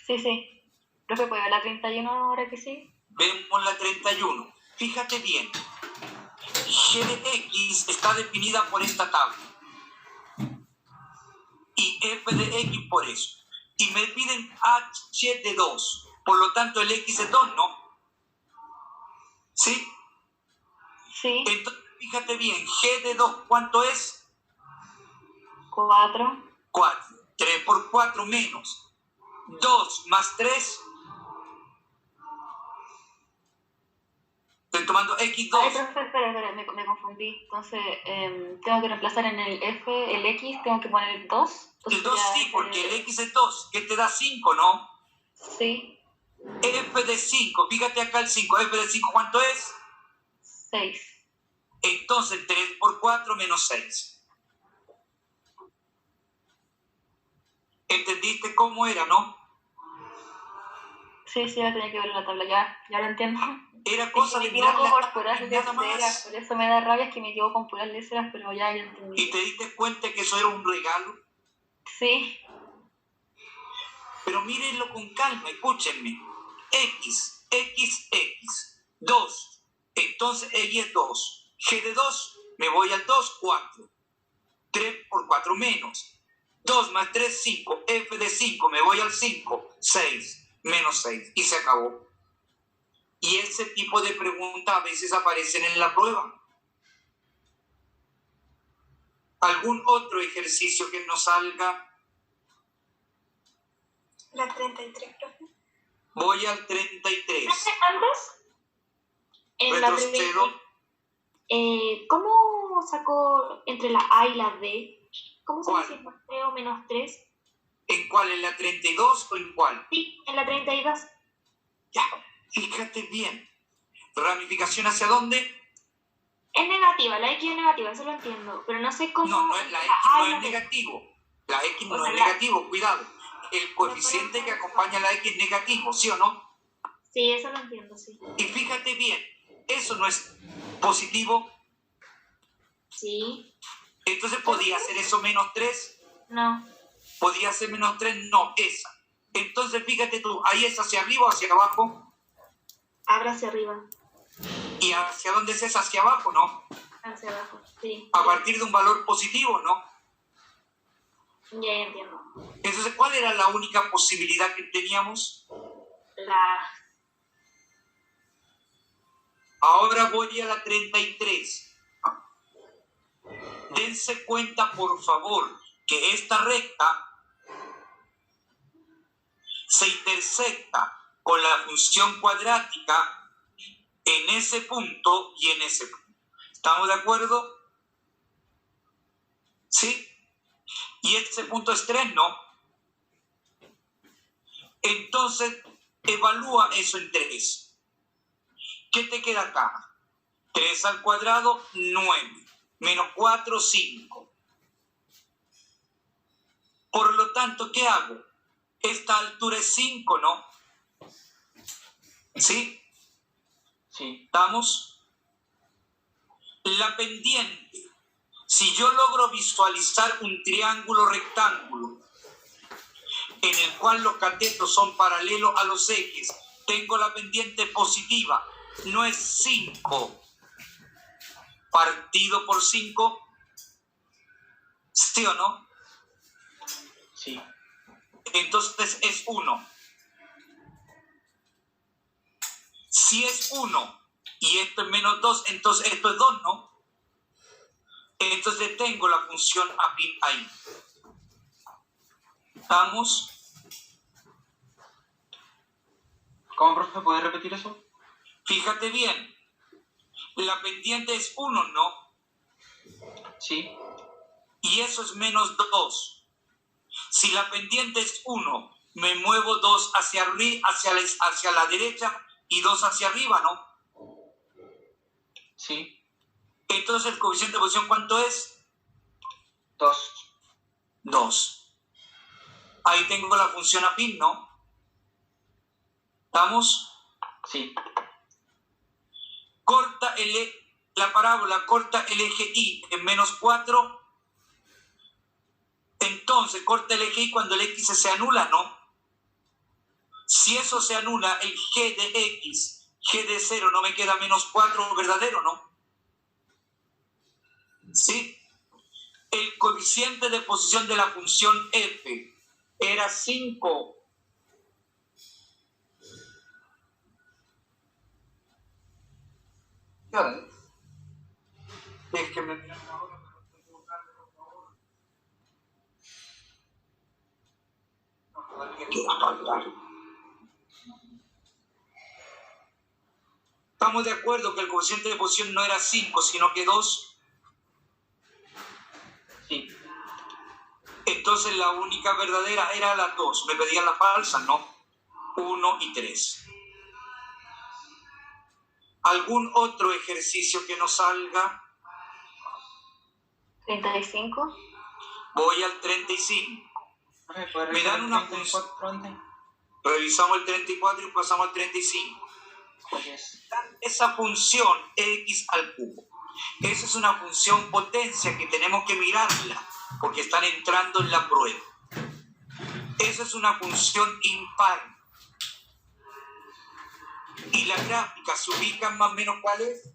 Speaker 2: Sí, sí. Profe, ¿puede ver la 31 ahora que sí?
Speaker 1: Vemos la 31. Fíjate bien. G de X está definida por esta tabla. Y F de X por eso. Y me piden H de 2. Por lo tanto, el X es 2, ¿no? ¿Sí?
Speaker 2: Sí.
Speaker 1: Entonces, fíjate bien. G de 2, ¿cuánto es?
Speaker 2: 4.
Speaker 1: 4. 3 por 4 menos 2 más 3. Estoy tomando X2.
Speaker 2: Ay, profe, espera, me confundí. Entonces, tengo que reemplazar en el F, el X, tengo que poner el 2.
Speaker 1: El 2 sí, porque el X es 2, que te da 5, ¿no?
Speaker 2: Sí.
Speaker 1: F de 5, fíjate acá el 5. F de 5, ¿cuánto es?
Speaker 2: 6.
Speaker 1: Entonces, 3 por 4 menos 6. ¿Entendiste cómo era, no?
Speaker 2: Sí, sí, la tenía que ver en la tabla, ya lo entiendo.
Speaker 1: Era
Speaker 2: Es
Speaker 1: cosa
Speaker 2: que
Speaker 1: de
Speaker 2: me
Speaker 1: mirar
Speaker 2: equivoco
Speaker 1: la
Speaker 2: por puras
Speaker 1: tabla y nada
Speaker 2: leceras,
Speaker 1: más.
Speaker 2: por eso me da rabia, es que me equivoco con puras leceras, pero ya entendí.
Speaker 1: Y te diste cuenta que eso era un regalo.
Speaker 2: Sí,
Speaker 1: Pero mírenlo con calma, escúchenme. X, X, X, 2. Entonces X es 2. G de 2, me voy al 2, 4. 3 por 4 menos. 2 más 3, 5. F de 5, me voy al 5, 6. Menos 6. Y se acabó. Y ese tipo de preguntas a veces aparecen en la prueba. ¿Algún otro ejercicio que nos salga?
Speaker 5: La 33, profe.
Speaker 1: Voy al 33.
Speaker 5: Antes, en la
Speaker 1: Retrocedo.
Speaker 5: ¿cómo sacó entre la A y la D? ¿Cómo se
Speaker 1: ¿Cuál?
Speaker 5: dice más 3 o menos 3?
Speaker 1: ¿En cuál? ¿En la 32 o en cuál?
Speaker 5: Sí, en la 32.
Speaker 1: Ya, fíjate bien. ¿Ramificación hacia dónde?
Speaker 5: Es negativa, la X es negativa, eso lo entiendo. Pero no sé cómo.
Speaker 1: No, la X
Speaker 5: A
Speaker 1: no
Speaker 5: y la
Speaker 1: es
Speaker 5: D.
Speaker 1: negativo. La X
Speaker 5: O
Speaker 1: no
Speaker 5: sea,
Speaker 1: es negativo, cuidado. El coeficiente que acompaña a la X es negativo, ¿sí o no?
Speaker 5: Sí, eso lo entiendo, sí.
Speaker 1: Y fíjate bien, eso no es positivo.
Speaker 5: Sí.
Speaker 1: Entonces podía ser eso menos 3.
Speaker 5: No.
Speaker 1: Podía ser menos 3, no, esa. Entonces fíjate tú, ahí es hacia arriba o hacia abajo.
Speaker 5: Abra hacia arriba,
Speaker 1: ¿Y hacia dónde es esa? Hacia abajo, ¿no?
Speaker 5: hacia abajo. Sí.
Speaker 1: A partir de un valor positivo, ¿no?
Speaker 5: Ya entiendo.
Speaker 1: Entonces, ¿cuál era la única posibilidad que teníamos?
Speaker 5: La.
Speaker 1: Ahora voy a la 33. Dense cuenta, por favor, que esta recta se intersecta con la función cuadrática en ese punto y en ese punto. ¿Estamos de acuerdo? ¿Sí? Y ese punto es 3, ¿no? Entonces, evalúa eso en 3. ¿Qué te queda acá? 3 al cuadrado, 9. Menos 4, 5. Por lo tanto, ¿qué hago? Esta altura es 5, ¿no? ¿Sí?
Speaker 3: Sí.
Speaker 1: ¿Estamos? La pendiente. Si yo logro visualizar un triángulo rectángulo en el cual los catetos son paralelos a los ejes, tengo la pendiente positiva. No es 5 partido por 5, ¿sí o no?
Speaker 3: Sí.
Speaker 1: Entonces es 1. Si es 1 y esto es menos 2, entonces esto es 2, ¿no? Entonces tengo la función afín ahí. ¿Estamos?
Speaker 3: ¿Cómo, profe? ¿Puede repetir eso?
Speaker 1: Fíjate bien. La pendiente es 1, ¿no?
Speaker 3: Sí.
Speaker 1: Y eso es menos 2. Si la pendiente es 1, me muevo 2 hacia la derecha y 2 hacia arriba, ¿no?
Speaker 3: Sí.
Speaker 1: Entonces el coeficiente de posición, ¿cuánto es?
Speaker 3: 2.
Speaker 1: 2. Ahí tengo la función afín, ¿no? ¿Estamos?
Speaker 3: Sí.
Speaker 1: Corta la parábola, corta el eje Y en menos 4. Entonces corta el eje Y cuando el X se anula, ¿no? Si eso se anula, el G de X, G de 0, no me queda menos 4 verdadero, ¿no? ¿Sí? El coeficiente de posición de la función f era 5. ¿Qué hora es? Es que me miran ahora, pero no tengo tarde, por favor. No, todavía queda falta. Estamos de acuerdo que el coeficiente de posición no era 5, sino que 2.
Speaker 3: Sí.
Speaker 1: Entonces la única verdadera era la 2. Me pedían la falsa, ¿no? 1 y 3. ¿Algún otro ejercicio que nos salga?
Speaker 2: 35.
Speaker 1: Voy al 35.
Speaker 3: Profe, ¿puede
Speaker 1: Me dan
Speaker 3: repetir
Speaker 1: una
Speaker 3: el 34 antes?
Speaker 1: Revisamos el 34 y pasamos al 35.
Speaker 3: Yes.
Speaker 1: Esa función x al cubo. Esa es una función potencia que tenemos que mirarla porque están entrando en la prueba. Esa es una función impar. Y la gráfica se ubica más o menos, ¿cuál es?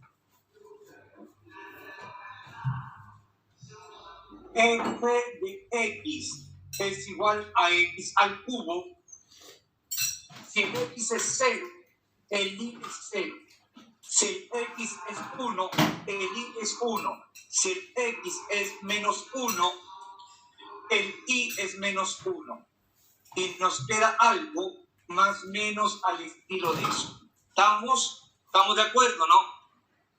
Speaker 1: F de x es igual a x al cubo. Si el x es 0, el y es 0. Si el x es 1, el y es 1. Si el x es menos 1, el y es menos 1. Y nos queda algo más o menos al estilo de eso. ¿Estamos de acuerdo, no?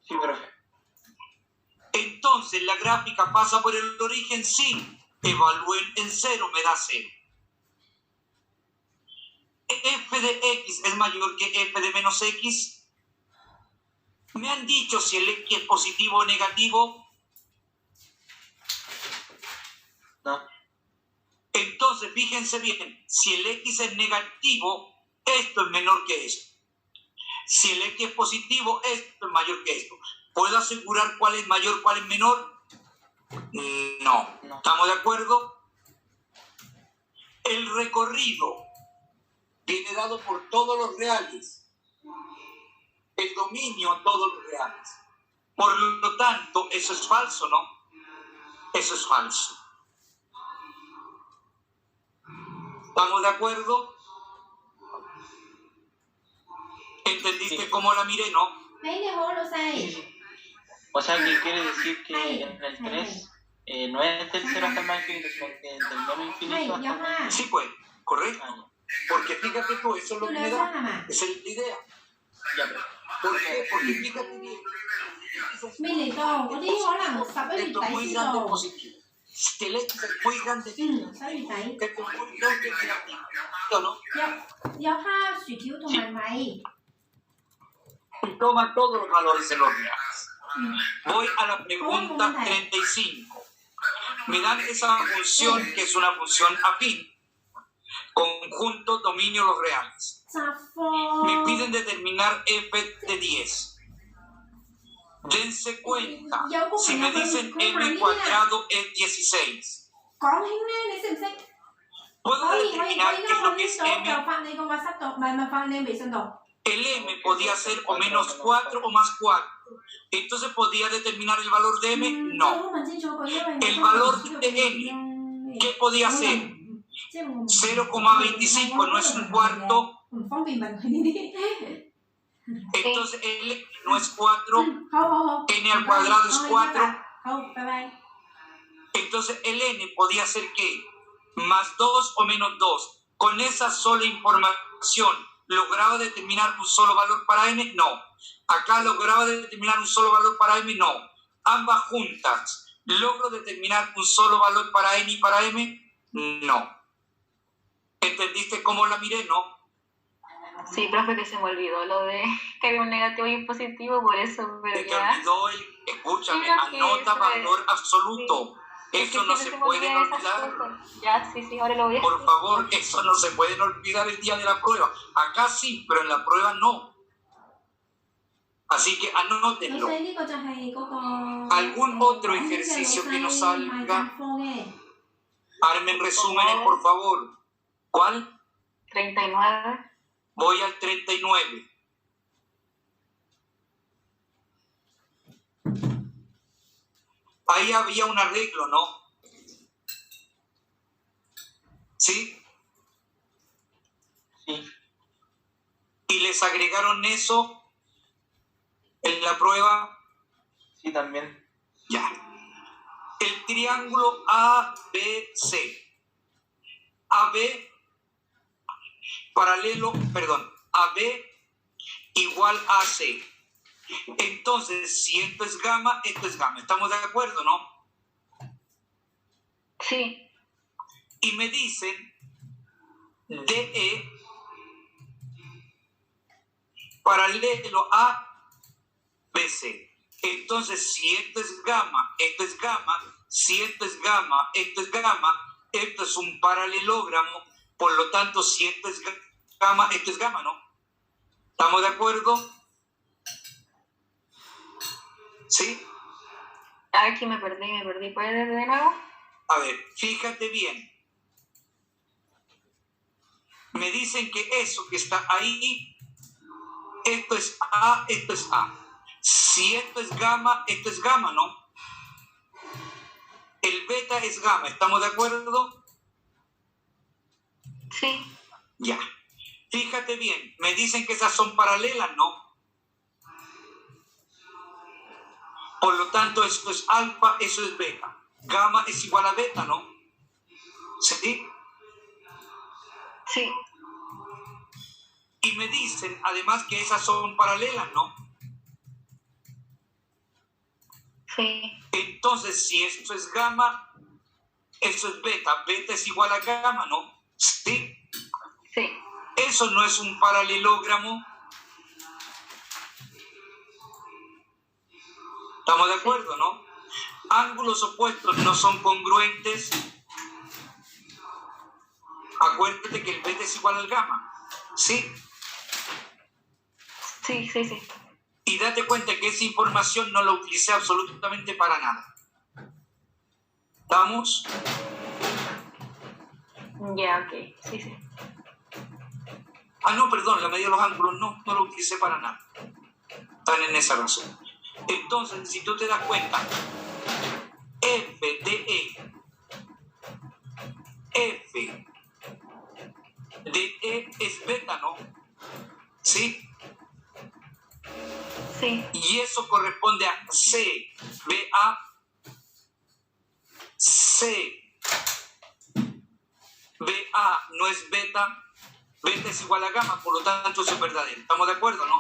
Speaker 3: Sí, profe.
Speaker 1: Entonces la gráfica pasa por el origen, sí. Evalúen en 0, me da 0. F de x es mayor que f de menos x. ¿Me han dicho si el x es positivo o negativo?
Speaker 3: No.
Speaker 1: Entonces, fíjense bien, si el x es negativo, esto es menor que esto. Si el x es positivo, esto es mayor que esto. ¿Puedo asegurar cuál es mayor, cuál es menor? No. ¿Estamos de acuerdo? El recorrido viene dado por todos los reales. El dominio a todos los reales. Por lo tanto, eso es falso, ¿no? Eso es falso. ¿Estamos de acuerdo? ¿Entendiste
Speaker 3: Sí.
Speaker 1: cómo la miré, no?
Speaker 6: Mấy cái hố đâu
Speaker 3: Sí,
Speaker 6: sai.
Speaker 3: sí. O sea, que quiere decir que en el 3 no es del 0 hasta el más infinito, sino que del menos infinito
Speaker 6: Hay,
Speaker 3: hasta el
Speaker 6: giống
Speaker 3: más
Speaker 6: ha.
Speaker 3: infinito.
Speaker 1: Sí, pues, correcto.
Speaker 3: Ah,
Speaker 1: Porque fíjate tú, eso es lo
Speaker 6: Tôi
Speaker 1: que
Speaker 6: nói
Speaker 1: me
Speaker 6: sao
Speaker 1: da.
Speaker 6: mà.
Speaker 1: Esa es la idea.
Speaker 3: ya, pero
Speaker 1: ¿Por qué? Porque fíjate bien.
Speaker 6: Mình lấy đồ, có đi hóa là 10 cái vị
Speaker 1: Esto es
Speaker 6: tẩy
Speaker 1: muy
Speaker 6: xin
Speaker 1: grande
Speaker 6: đồ.
Speaker 1: positivo. Si el x es muy grande,
Speaker 6: Sao vị tẩy?
Speaker 1: esto es muy grande negativo. ¿Sí o no?
Speaker 6: Giao ha, sủi thiếu同埋米。
Speaker 1: Y toma todos los valores en los reales. Voy a la
Speaker 6: ¿Cómo
Speaker 1: pregunta
Speaker 6: monta?
Speaker 1: 35. Me dan esa función que es una función afín. Conjunto, dominio, los reales.
Speaker 6: Chà phô.
Speaker 1: Me piden determinar f de 10. Dense cuenta. Si me dicen m cuadrado es 16.
Speaker 6: Có hình nè, nè xem xét.
Speaker 1: ¿Puedo
Speaker 6: Có gì,
Speaker 1: determinar qué es lo que es
Speaker 6: đồ,
Speaker 1: m?
Speaker 6: đồ phạm này con hóa sắc đồ, mà phạm này bị sân đồ.
Speaker 1: El m podía ser o menos 4 o más 4. Entonces, ¿podía determinar el valor de m? No. El valor de m, ¿qué podía ser? 0,25 no es un cuarto.
Speaker 6: Phóng viên mình đi đi.
Speaker 1: Entonces, l no es 4.
Speaker 6: Không.
Speaker 1: N al cuadrado es 4.
Speaker 6: Không, bye bye.
Speaker 1: Entonces, el n podía ser ¿qué? Más 2 o menos 2. Con esa sola información, ¿lograba determinar un solo valor para m? No. Acá lograba determinar un solo valor para m, no. Ambas juntas, ¿logro determinar un solo valor para n y para m? No. ¿Entendiste cómo la miré? No.
Speaker 2: Sí, profe, que se me olvidó lo de que había un negativo y un positivo, por eso, pero
Speaker 1: Te
Speaker 2: ya.
Speaker 1: olvidó escúchame,
Speaker 2: Sí, no, que
Speaker 1: anota
Speaker 2: eso es-
Speaker 1: valor absoluto.
Speaker 2: Es
Speaker 1: Eso
Speaker 2: que
Speaker 1: no
Speaker 2: siempre
Speaker 1: se puede
Speaker 2: me olvidan esas
Speaker 1: olvidar.
Speaker 2: cosas. Ya, sí, ahora lo voy a
Speaker 1: Por
Speaker 2: hacer.
Speaker 1: favor, eso no se pueden olvidar el día de la prueba. Acá sí, pero en la prueba no. Así que anótenlo. ¿Algún otro ejercicio que nos salga? Armen resúmenes, por favor. ¿Cuál?
Speaker 2: 39.
Speaker 1: Voy al 39. Ahí había un arreglo, ¿no? ¿Sí?
Speaker 3: sí,
Speaker 1: Y les agregaron eso en la prueba.
Speaker 3: sí, también.
Speaker 1: Ya. El triángulo ABC. AB paralelo, perdón, AB igual a C. Entonces, si esto es gamma, esto es gamma. ¿Estamos de acuerdo, no?
Speaker 2: Sí.
Speaker 1: Y me dicen DE paralelo a BC. Entonces, si esto es gamma, esto es gamma, si esto es gamma, esto es gamma, esto es un paralelogramo, por lo tanto, si esto es gamma, esto es gamma, ¿no? ¿Estamos de acuerdo? ¿Sí?
Speaker 2: Aquí me perdí. ¿Puedes de nuevo?
Speaker 1: A ver, fíjate bien. Me dicen que eso que está ahí, esto es A, esto es A. Si esto es gamma, ¿no? El beta es gamma, ¿estamos de acuerdo?
Speaker 2: Sí.
Speaker 1: Ya. Fíjate bien, me dicen que esas son paralelas, ¿no? Por lo tanto, esto es alfa, eso es beta. Gamma es igual a beta, ¿no? ¿Sí?
Speaker 2: Sí.
Speaker 1: Y me dicen, además, que esas son paralelas, ¿no?
Speaker 2: Sí.
Speaker 1: Entonces, si esto es gamma, eso es beta. Beta es igual a gamma, ¿no? ¿Sí?
Speaker 2: Sí.
Speaker 1: Eso no es un paralelogramo. ¿Estamos de acuerdo, no? Ángulos opuestos no son congruentes. Acuérdate que el beta es igual al gamma. ¿Sí?
Speaker 2: Sí.
Speaker 1: Y date cuenta que esa información no la utilicé absolutamente para nada. ¿Estamos?
Speaker 2: Ya, ok. Sí.
Speaker 1: Ah, no, perdón, la medida de los ángulos no la utilicé para nada. Están en esa razón. Entonces, si tú te das cuenta, F de E es beta, ¿no? ¿Sí?
Speaker 2: Sí.
Speaker 1: Y eso corresponde a C, BA, C, BA no es beta, beta es igual a gamma, por lo tanto eso es verdadero. ¿Estamos de acuerdo, no?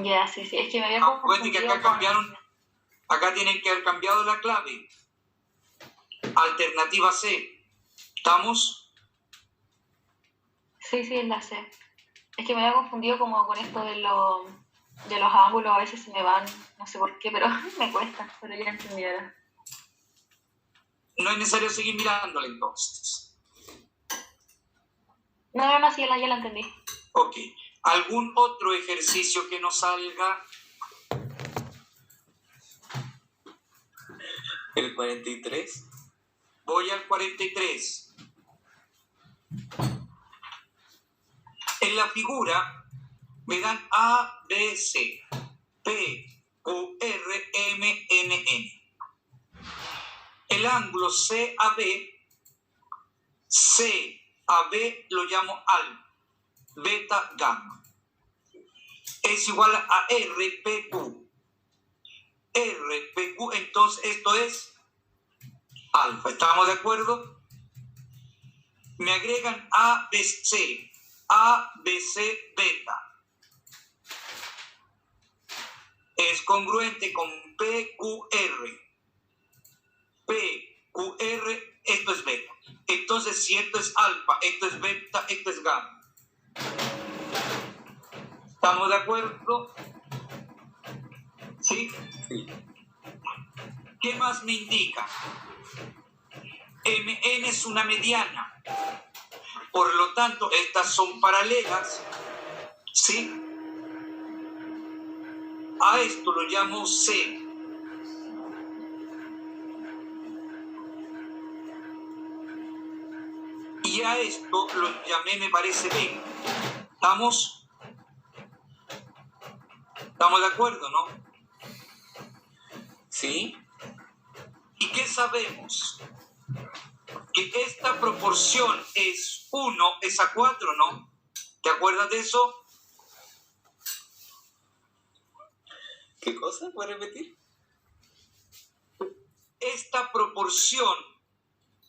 Speaker 2: Ya, sí. Es que me había
Speaker 1: Acuérdense que
Speaker 2: confundido
Speaker 1: acá cambiaron, acá tienen que haber cambiado la clave. Alternativa C. ¿Estamos?
Speaker 2: Sí, la sé. Es que me había confundido como con esto de los ángulos, a veces se me van, no sé por qué, pero me cuesta, pero ya entendí ahora.
Speaker 1: No es necesario seguir mirándole entonces.
Speaker 2: No, sí, ya la entendí.
Speaker 1: Ok. ¿Algún otro ejercicio que nos salga?
Speaker 4: El 43.
Speaker 1: Voy al 43. En la figura me dan A, B, C, P, Q, R, M, N, N. El ángulo CAB lo llamo alfa, beta, gamma. Es igual a RPQ. RPQ, entonces esto es alfa. ¿Estamos de acuerdo? Me agregan ABC, ABC, beta. Es congruente con PQR. PQR, esto es beta. Entonces, si esto es alfa, esto es beta, esto es gamma. ¿Estamos de acuerdo? ¿Sí?
Speaker 4: Sí.
Speaker 1: ¿Qué más me indica? MN es una mediana. Por lo tanto, estas son paralelas. ¿Sí? A esto lo llamo C. Y a esto lo llamé, me parece, B. ¿Estamos? ¿Estamos de acuerdo, no?
Speaker 4: ¿Sí?
Speaker 1: ¿Y qué sabemos? Que esta proporción es 1, es a 4, ¿no? ¿Te acuerdas de eso?
Speaker 4: ¿Qué cosa? ¿Puedes repetir?
Speaker 1: Esta proporción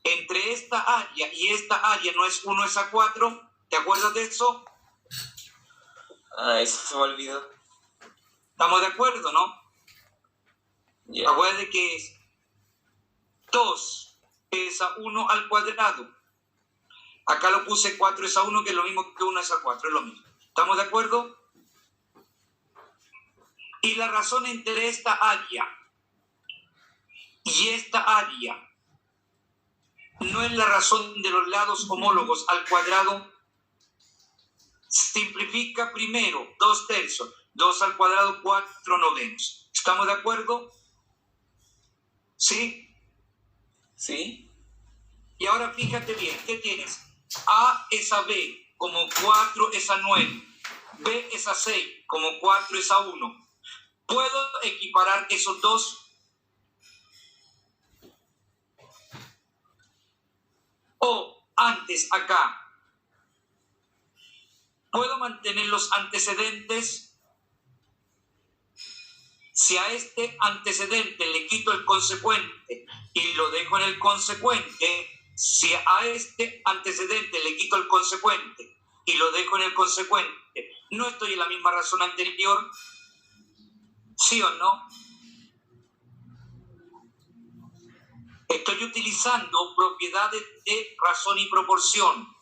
Speaker 1: entre esta área y esta área no es 1, es a 4. ¿Te acuerdas de eso?
Speaker 4: Ah, eso se me olvidó.
Speaker 1: ¿Estamos de acuerdo, no?
Speaker 4: Ya.
Speaker 1: Acuérdate que es 2 es a 1 al cuadrado. Acá lo puse 4 es a 1, que es lo mismo que 1 es a 4, es lo mismo. ¿Estamos de acuerdo? Y la razón entre esta área y esta área no es la razón de los lados homólogos al cuadrado. Simplifica primero, 2 tercios, 2 al cuadrado, 4 novenos. ¿Estamos de acuerdo? ¿Sí?
Speaker 4: ¿Sí?
Speaker 1: Y ahora fíjate bien, ¿qué tienes? A es a B, como 4 es a 9. B es a 6, como 4 es a 1. ¿Puedo equiparar esos dos? O antes, acá, ¿puedo mantener los antecedentes? Si a este antecedente le quito el consecuente y lo dejo en el consecuente, si a este antecedente le quito el consecuente y lo dejo en el consecuente, ¿no estoy en la misma razón anterior? ¿Sí o no? Estoy utilizando propiedades de razón y proporción.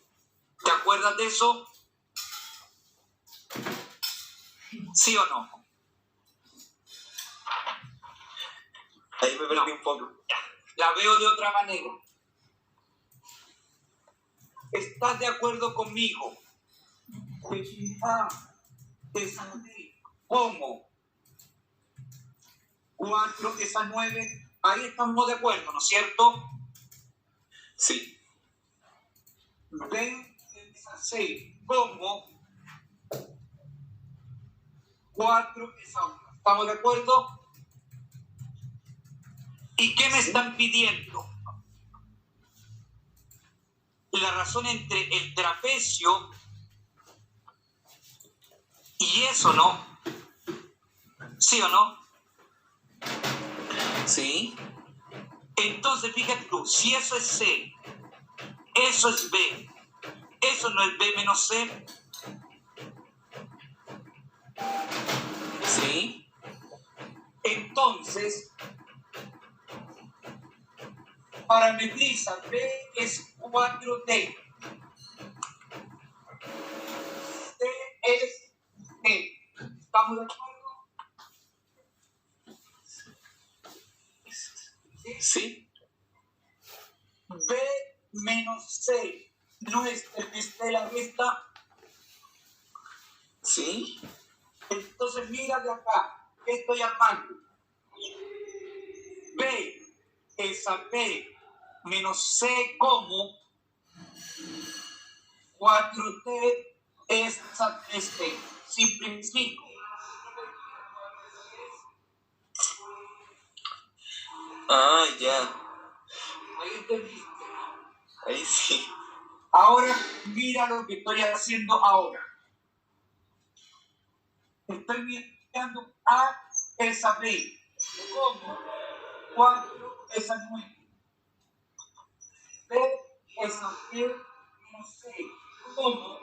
Speaker 1: ¿Te acuerdas de eso? ¿Sí o no?
Speaker 4: Ahí me perdí un poco.
Speaker 1: La veo de otra manera. ¿Estás de acuerdo conmigo? A es así. ¿Cómo? 4 es a 9. Ahí estamos de acuerdo, ¿no es cierto?
Speaker 4: Sí.
Speaker 1: B es a 6. ¿Cómo? 4 es a 1. ¿Estamos de acuerdo? ¿Y qué me están pidiendo? La razón entre el trapecio y eso, ¿no? ¿Sí o no?
Speaker 4: Sí.
Speaker 1: Entonces, fíjate tú, si eso es C, eso es B, eso no es B menos C,
Speaker 4: Sí.
Speaker 1: entonces, parametriza B es 4D. D es E. ¿Estamos de acuerdo?
Speaker 4: Sí.
Speaker 1: B menos C no es el que esté la vista.
Speaker 4: Sí.
Speaker 1: Entonces mira de acá, ¿qué estoy armando? B es a B menos C como 4T es a 3T. Simplifico.
Speaker 4: Ah, ya.
Speaker 1: Ahí entendiste.
Speaker 4: Ahí sí.
Speaker 1: Ahora mira lo que estoy haciendo ahora. Estoy mirando A es a B como 4 es a 9. B es a B menos C como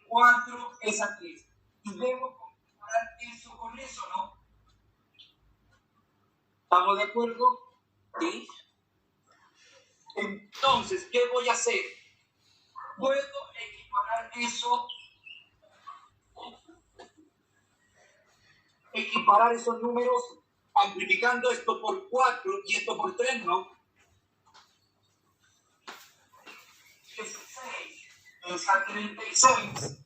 Speaker 1: 4 es a 3. Y debo comparar eso con eso, ¿no? ¿Estamos de acuerdo?
Speaker 4: Sí.
Speaker 1: Entonces, ¿qué voy a hacer? Puedo equiparar esos números amplificando esto por 4 y esto por 3, ¿no? 16 es a 36.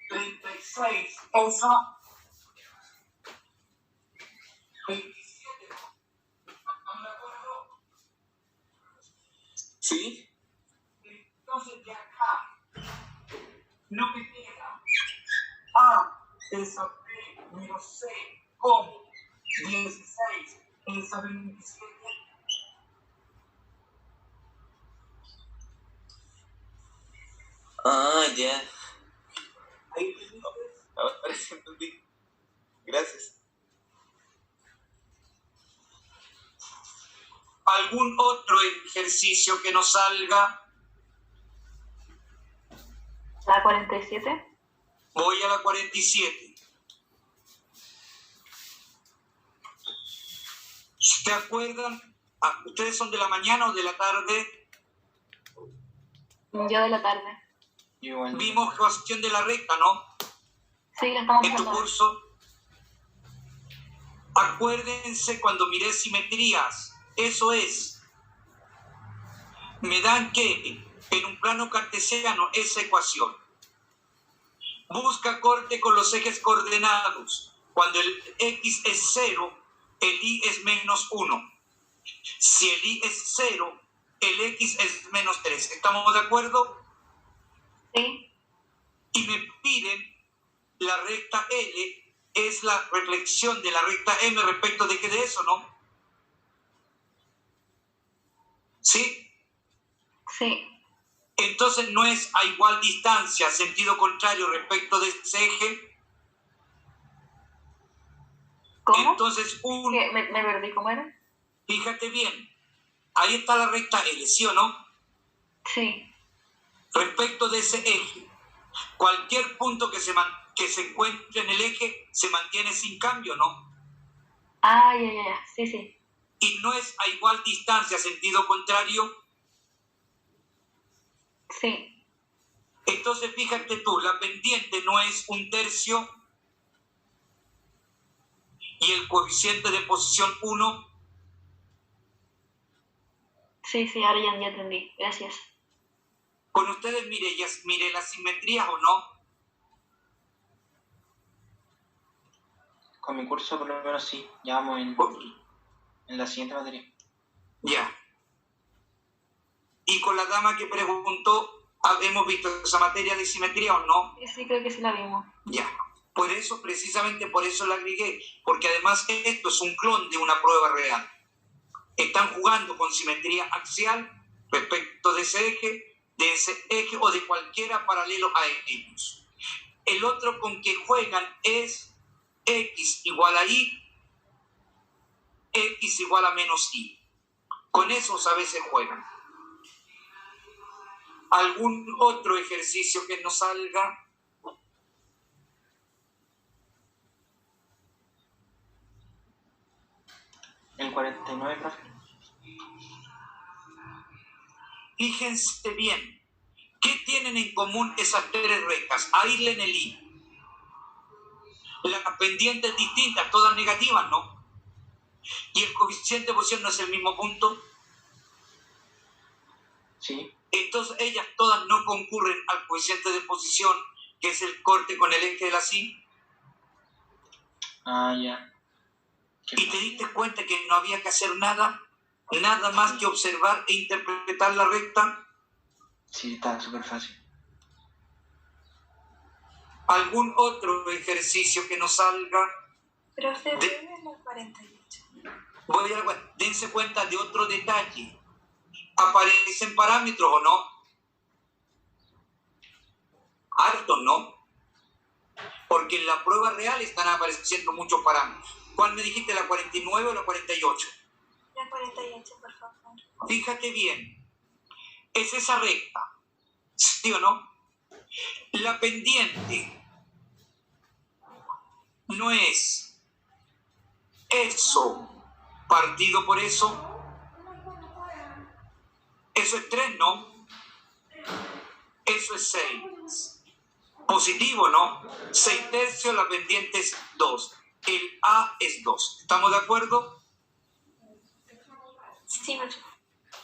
Speaker 1: 36 es a 27. ¿Estamos de acuerdo?
Speaker 4: Sí.
Speaker 1: Entonces, de acá, lo que queda, A es a B menos C como 16 es a 27.
Speaker 4: Ah, ya.
Speaker 1: Ahí tenés.
Speaker 4: Ahora sí entendí. Gracias.
Speaker 1: ¿Algún otro ejercicio que nos salga?
Speaker 2: La 47.
Speaker 1: Voy a la 47. ¿Se acuerdan? ¿Ustedes son de la mañana o de la tarde?
Speaker 2: Yo de la tarde.
Speaker 3: Igual.
Speaker 1: Vimos ecuación de la recta, ¿no?
Speaker 2: Sí, la estamos
Speaker 1: En tu
Speaker 2: viendo.
Speaker 1: curso. Acuérdense cuando miré simetrías. Eso es. Me dan que en un plano cartesiano esa ecuación. Busca corte con los ejes coordenados. Cuando el X es 0, el Y es menos 1. Si el Y es 0, el X es menos 3. ¿Estamos de acuerdo?
Speaker 2: Sí,
Speaker 1: Y me piden la recta L es la reflexión de la recta M respecto de qué de eso, ¿no? ¿Sí?
Speaker 2: sí.
Speaker 1: Entonces no es a igual distancia, sentido contrario respecto de ese eje.
Speaker 2: ¿Cómo?
Speaker 1: Entonces
Speaker 2: ¿Qué? Me perdí, ¿cómo era?
Speaker 1: fíjate bien, ahí está la recta L, ¿sí o no?
Speaker 2: Sí,
Speaker 1: Respecto de ese eje, cualquier punto que se encuentre en el eje se mantiene sin cambio, ¿no?
Speaker 2: ya, sí.
Speaker 1: Y no es a igual distancia, sentido contrario.
Speaker 2: Sí,
Speaker 1: Entonces fíjate tú, la pendiente no es 1/3 y el coeficiente de posición 1.
Speaker 2: sí, ahora ya entendí. Gracias.
Speaker 1: Con ustedes mire las simetrías o no.
Speaker 3: Con mi curso por lo menos sí, ya vamos en la siguiente materia.
Speaker 1: Ya. Y con la dama que preguntó, ¿hemos visto esa materia de simetría o no?
Speaker 2: Sí, creo que sí la vimos.
Speaker 1: Ya. Por eso, precisamente por eso la agregué, porque además esto es un clon de una prueba real. Están jugando con simetría axial respecto de ese eje o de cualquiera paralelo a ellos. El otro con que juegan es X igual a Y, X igual a menos Y. Con esos a veces juegan. ¿Algún otro ejercicio que nos salga?
Speaker 3: El 49, profe.
Speaker 1: Fíjense bien, ¿qué tienen en común esas tres rectas? Aíslen el I. Las pendientes distintas, todas negativas, ¿no? Y el coeficiente de posición no es el mismo punto.
Speaker 3: Sí.
Speaker 1: Entonces ellas todas no concurren al coeficiente de posición, que es el corte con el eje de la Y.
Speaker 3: Ah, ya.
Speaker 1: Y te diste cuenta que no había que hacer nada más que observar e interpretar la recta.
Speaker 3: Sí, está súper fácil.
Speaker 1: ¿Algún otro ejercicio que nos salga?
Speaker 7: Profe, ¿dónde es la 48?
Speaker 1: Dense cuenta de otro detalle. ¿Aparecen parámetros o no? Hartos, ¿no? Porque en la prueba real están apareciendo muchos parámetros. ¿Cuál me dijiste, la 49 o la 48?
Speaker 7: La 48, por favor.
Speaker 1: Fíjate bien. Es esa recta. ¿Sí o no? La pendiente no es eso partido por eso. Eso es 3, ¿no? Eso es 6. Positivo, ¿no? 6/3, la pendiente es 2. El A es 2. ¿Estamos de acuerdo?
Speaker 7: Sí, profe.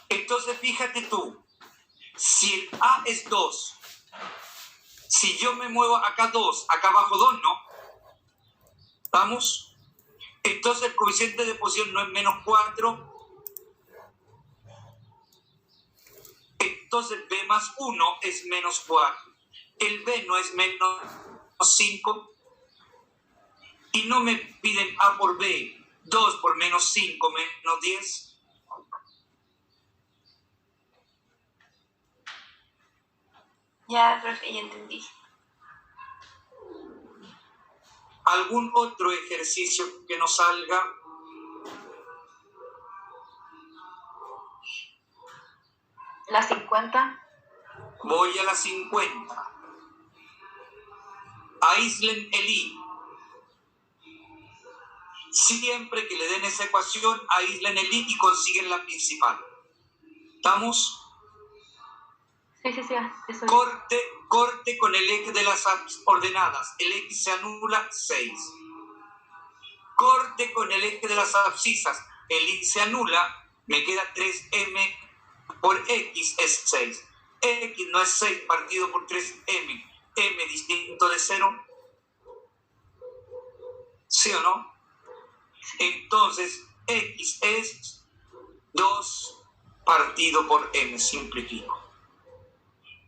Speaker 1: Entonces fíjate tú, si el A es 2, si yo me muevo acá 2, acá abajo 2, ¿no? ¿Vamos? Entonces el coeficiente de posición no es menos 4. Entonces B más 1 es menos 4. El B no es menos 5. Y no me piden A por B. 2 por menos 5 menos 10.
Speaker 7: Ya, profe, ya entendí.
Speaker 1: ¿Algún otro ejercicio que nos salga?
Speaker 2: ¿La 50?
Speaker 1: Voy a la 50. Aíslen el I. Siempre que le den esa ecuación, aíslen el I y consiguen la principal. ¿Estamos?
Speaker 2: Sí, eso.
Speaker 1: Corte con el eje de las ordenadas. El X se anula, 6. Corte con el eje de las abscisas. El Y se anula, me queda 3M por X es 6. X no es 6 partido por 3M. m distinto de 0? ¿Sí o no? Entonces, x es 2 partido por m, simplifico.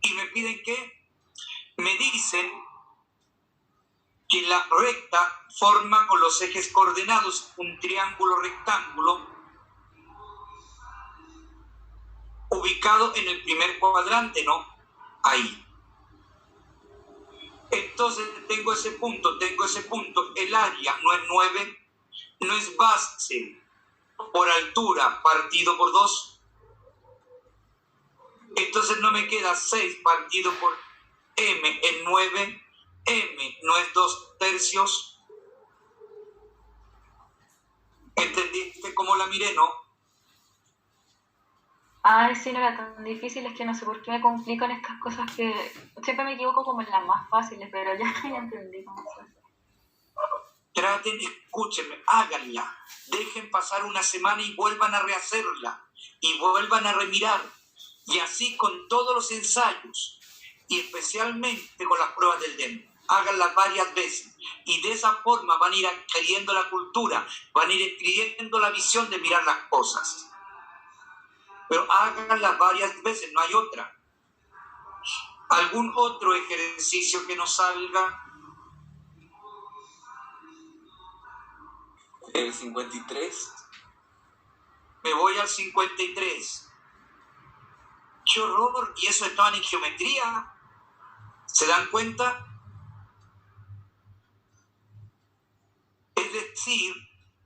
Speaker 1: Y me piden que me dicen que la recta forma con los ejes coordenados un triángulo rectángulo ubicado en el primer cuadrante, ¿no? Ahí. Entonces tengo ese punto, el área no es 9, no es base por altura partido por 2. Entonces no me queda 6 partido por m en 9, m no es 2/3. ¿Entendiste cómo la miré, no?
Speaker 2: Ay, sí, no era tan difícil, es que no sé por qué me complican estas cosas que siempre me equivoco como en las más fáciles, pero ya, ya entendí cómo se hace.
Speaker 1: Traten, escúchenme, háganla. Dejen pasar una semana y vuelvan a rehacerla. Y vuelvan a remirar. Y así con todos los ensayos. Y especialmente con las pruebas del DEM. Háganlas varias veces. Y de esa forma van a ir adquiriendo la cultura. Van a ir adquiriendo la visión de mirar las cosas. Pero háganlas varias veces, no hay otra. ¿Algún otro ejercicio que nos salga?
Speaker 4: El 53.
Speaker 1: Me voy al 53. ¡Qué horror! ¿Y eso estaban en geometría? ¿Se dan cuenta? Es decir,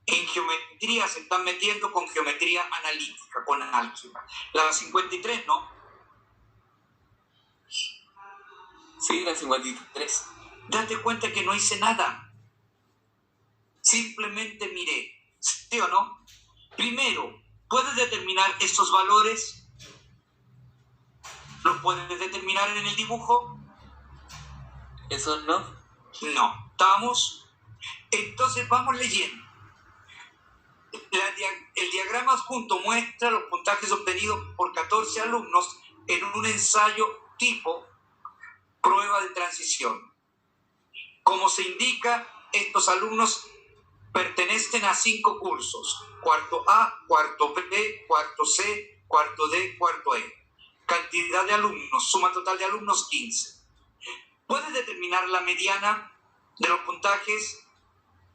Speaker 1: en geometría se están metiendo con geometría analítica, con álgebra. La 53, ¿no?
Speaker 4: Sí, la 53.
Speaker 1: Date cuenta que no hice nada. Simplemente miré. ¿Sí o no? Primero, ¿puedes determinar estos valores? ¿Los puedes determinar en el dibujo?
Speaker 4: ¿Eso no?
Speaker 1: No. ¿Estamos? Entonces vamos leyendo. El diagrama adjunto muestra los puntajes obtenidos por 14 alumnos en un ensayo tipo prueba de transición. Como se indica, estos alumnos pertenecen a 5 cursos: cuarto A, cuarto B, cuarto C, cuarto D, cuarto E. Cantidad de alumnos, suma total de alumnos 15. ¿Puedes determinar la mediana de los puntajes?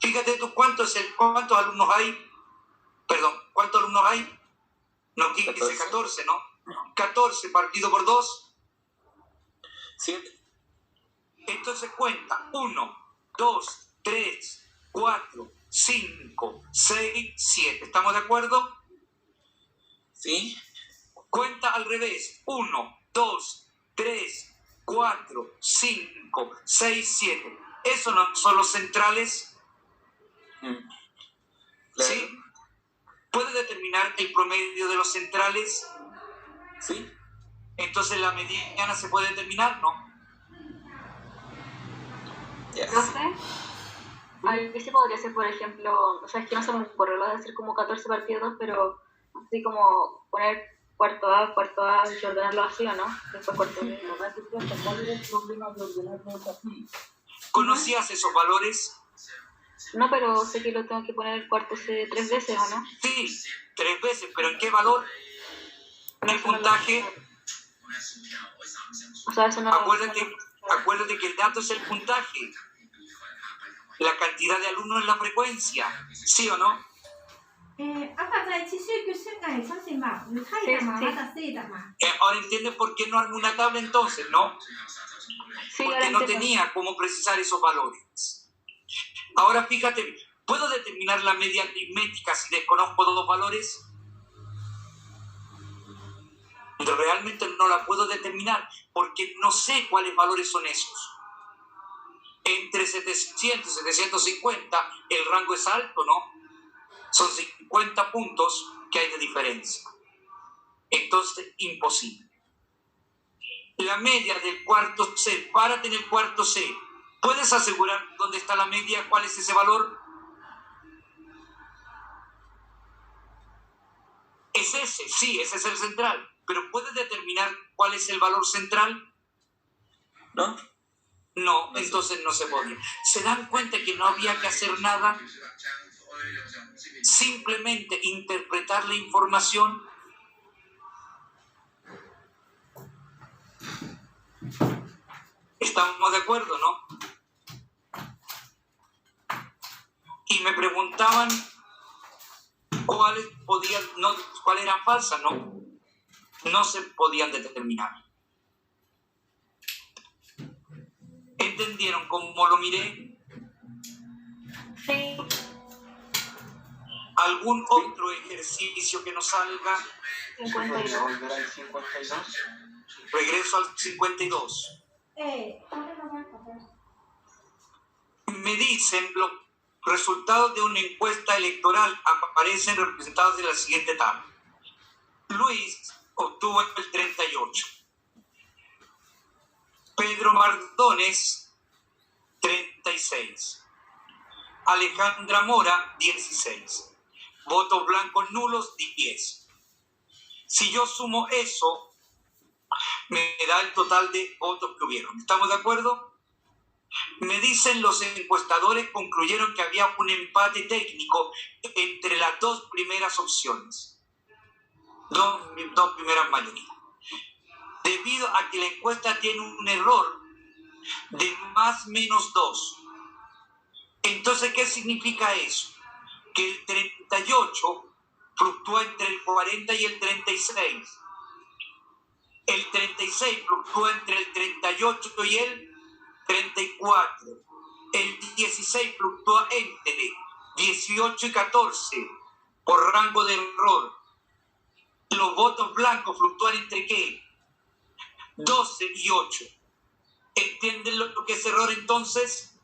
Speaker 1: Fíjate tú cuántos alumnos hay. Perdón, ¿cuántos alumnos hay? No, 15, 14, ¿no? 14 partido por 2.
Speaker 4: 7.
Speaker 1: Entonces cuenta 1, 2, 3, 4, 5, 6, 7. ¿Estamos de acuerdo?
Speaker 4: ¿Sí?
Speaker 1: Cuenta al revés. 1, 2, 3, 4, 5, 6, 7. ¿Esos no son los centrales?
Speaker 4: Claro.
Speaker 1: ¿Sí? ¿Puedes determinar el promedio de los centrales?
Speaker 4: ¿Sí?
Speaker 1: Entonces la mediana se puede determinar, ¿no?
Speaker 4: Ya.
Speaker 2: No sé. Ahí sí podría ser, por ejemplo, o sea, es que no se me ocurre lo de hacer como 14 partidos, pero así como poner cuarto A y ordenarlo así, ¿o no? Después cuarto B.
Speaker 1: ¿Conocías esos valores?
Speaker 2: No, pero sé que lo tengo que poner el cuarto C 3 veces, ¿o no?
Speaker 1: Sí, 3 veces, pero ¿en qué valor? En el puntaje.
Speaker 2: O sea, eso no...
Speaker 1: Acuérdate que el dato es el puntaje. La cantidad de alumnos es la frecuencia. ¿Sí o no?
Speaker 6: 赤在继续跟生改相信嘛，你看一下嘛，またせいだ嘛。
Speaker 1: Ahora entienden por qué no armé una tabla entonces, ¿no?
Speaker 2: Sí,
Speaker 1: Porque
Speaker 2: ahora
Speaker 1: no
Speaker 2: entiendo.
Speaker 1: tenía cómo precisar esos valores. Ahora fíjate, ¿puedo determinar la media aritmética si desconozco 2 valores? Realmente no la puedo determinar porque no sé cuáles valores son esos. Entre 700 y 750 el rango es alto, ¿no? Son 50 puntos que hay de diferencia. Entonces, imposible. La media del cuarto C, párate en el cuarto C. ¿Puedes asegurar dónde está la media? ¿Cuál es ese valor? Es ese, sí, ese es el central. Pero ¿puedes determinar cuál es el valor central?
Speaker 4: ¿No?
Speaker 1: No, entonces no se podía. ¿Se dan cuenta que no había que hacer nada? Simplemente interpretar la información. ¿Estamos de acuerdo, no? Y me preguntaban cuáles eran falsas, no se podían determinar. ¿Entendieron cómo lo miré?
Speaker 2: Sí.
Speaker 1: ¿Algún otro ejercicio que nos salga?
Speaker 2: 52.
Speaker 3: Volver al 52.
Speaker 1: Regreso al 52. Me dicen los resultados de una encuesta electoral aparecen representados en la siguiente tabla. Luis obtuvo el 38. Pedro Mardones, 36. Alejandra Mora, 16. Votos blancos nulos, 10. Si yo sumo eso, me da el total de votos que hubieron. ¿Estamos de acuerdo? Me dicen los encuestadores concluyeron que había un empate técnico entre las dos primeras opciones. Dos primeras mayorías. Debido a que la encuesta tiene un error de más menos 2. Entonces, ¿qué significa eso? Que el 38 fluctúa entre el 40 y el 36. El 36 fluctúa entre el 38 y el 34. El 16 fluctúa entre 18 y 14 por rango de error. Los votos blancos fluctúan entre ¿qué? 12 y 8. ¿Entienden lo que es error entonces?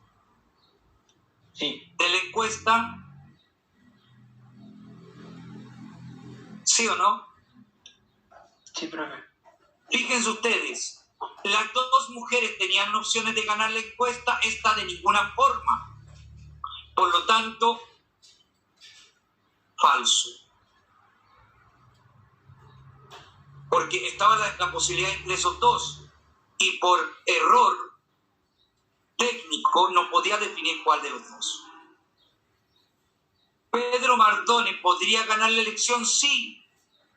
Speaker 3: Sí.
Speaker 1: De la encuesta. ¿Sí o no?
Speaker 3: Sí, profe.
Speaker 1: Fíjense ustedes, las dos mujeres tenían opciones de ganar la encuesta, esta de ninguna forma. Por lo tanto, falso. Porque estaba la posibilidad entre esos dos y por error técnico no podía definir cuál de los dos. Pedro Mardones podría ganar la elección, sí,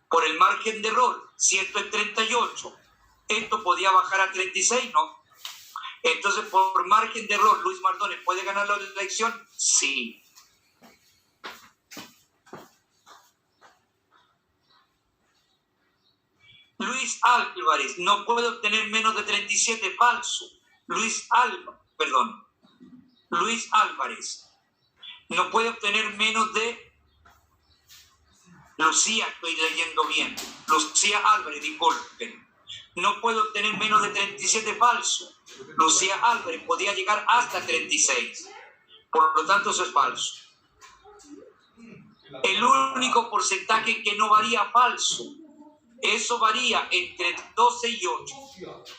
Speaker 1: por el margen de error, si esto es 38. Esto podía bajar a 36, ¿no? Entonces, por margen de error, Luis Mardones puede ganar la elección, sí. Luis Álvarez no puede obtener menos de 37, falso. Luis Álvarez no puede obtener menos de... Lucía, estoy leyendo bien. Lucía Álvarez, disculpen. No puede obtener menos de 37, falso. Lucía Álvarez podía llegar hasta 36. Por lo tanto, eso es falso. El único porcentaje que no varía, falso. Eso varía entre 12 y 8.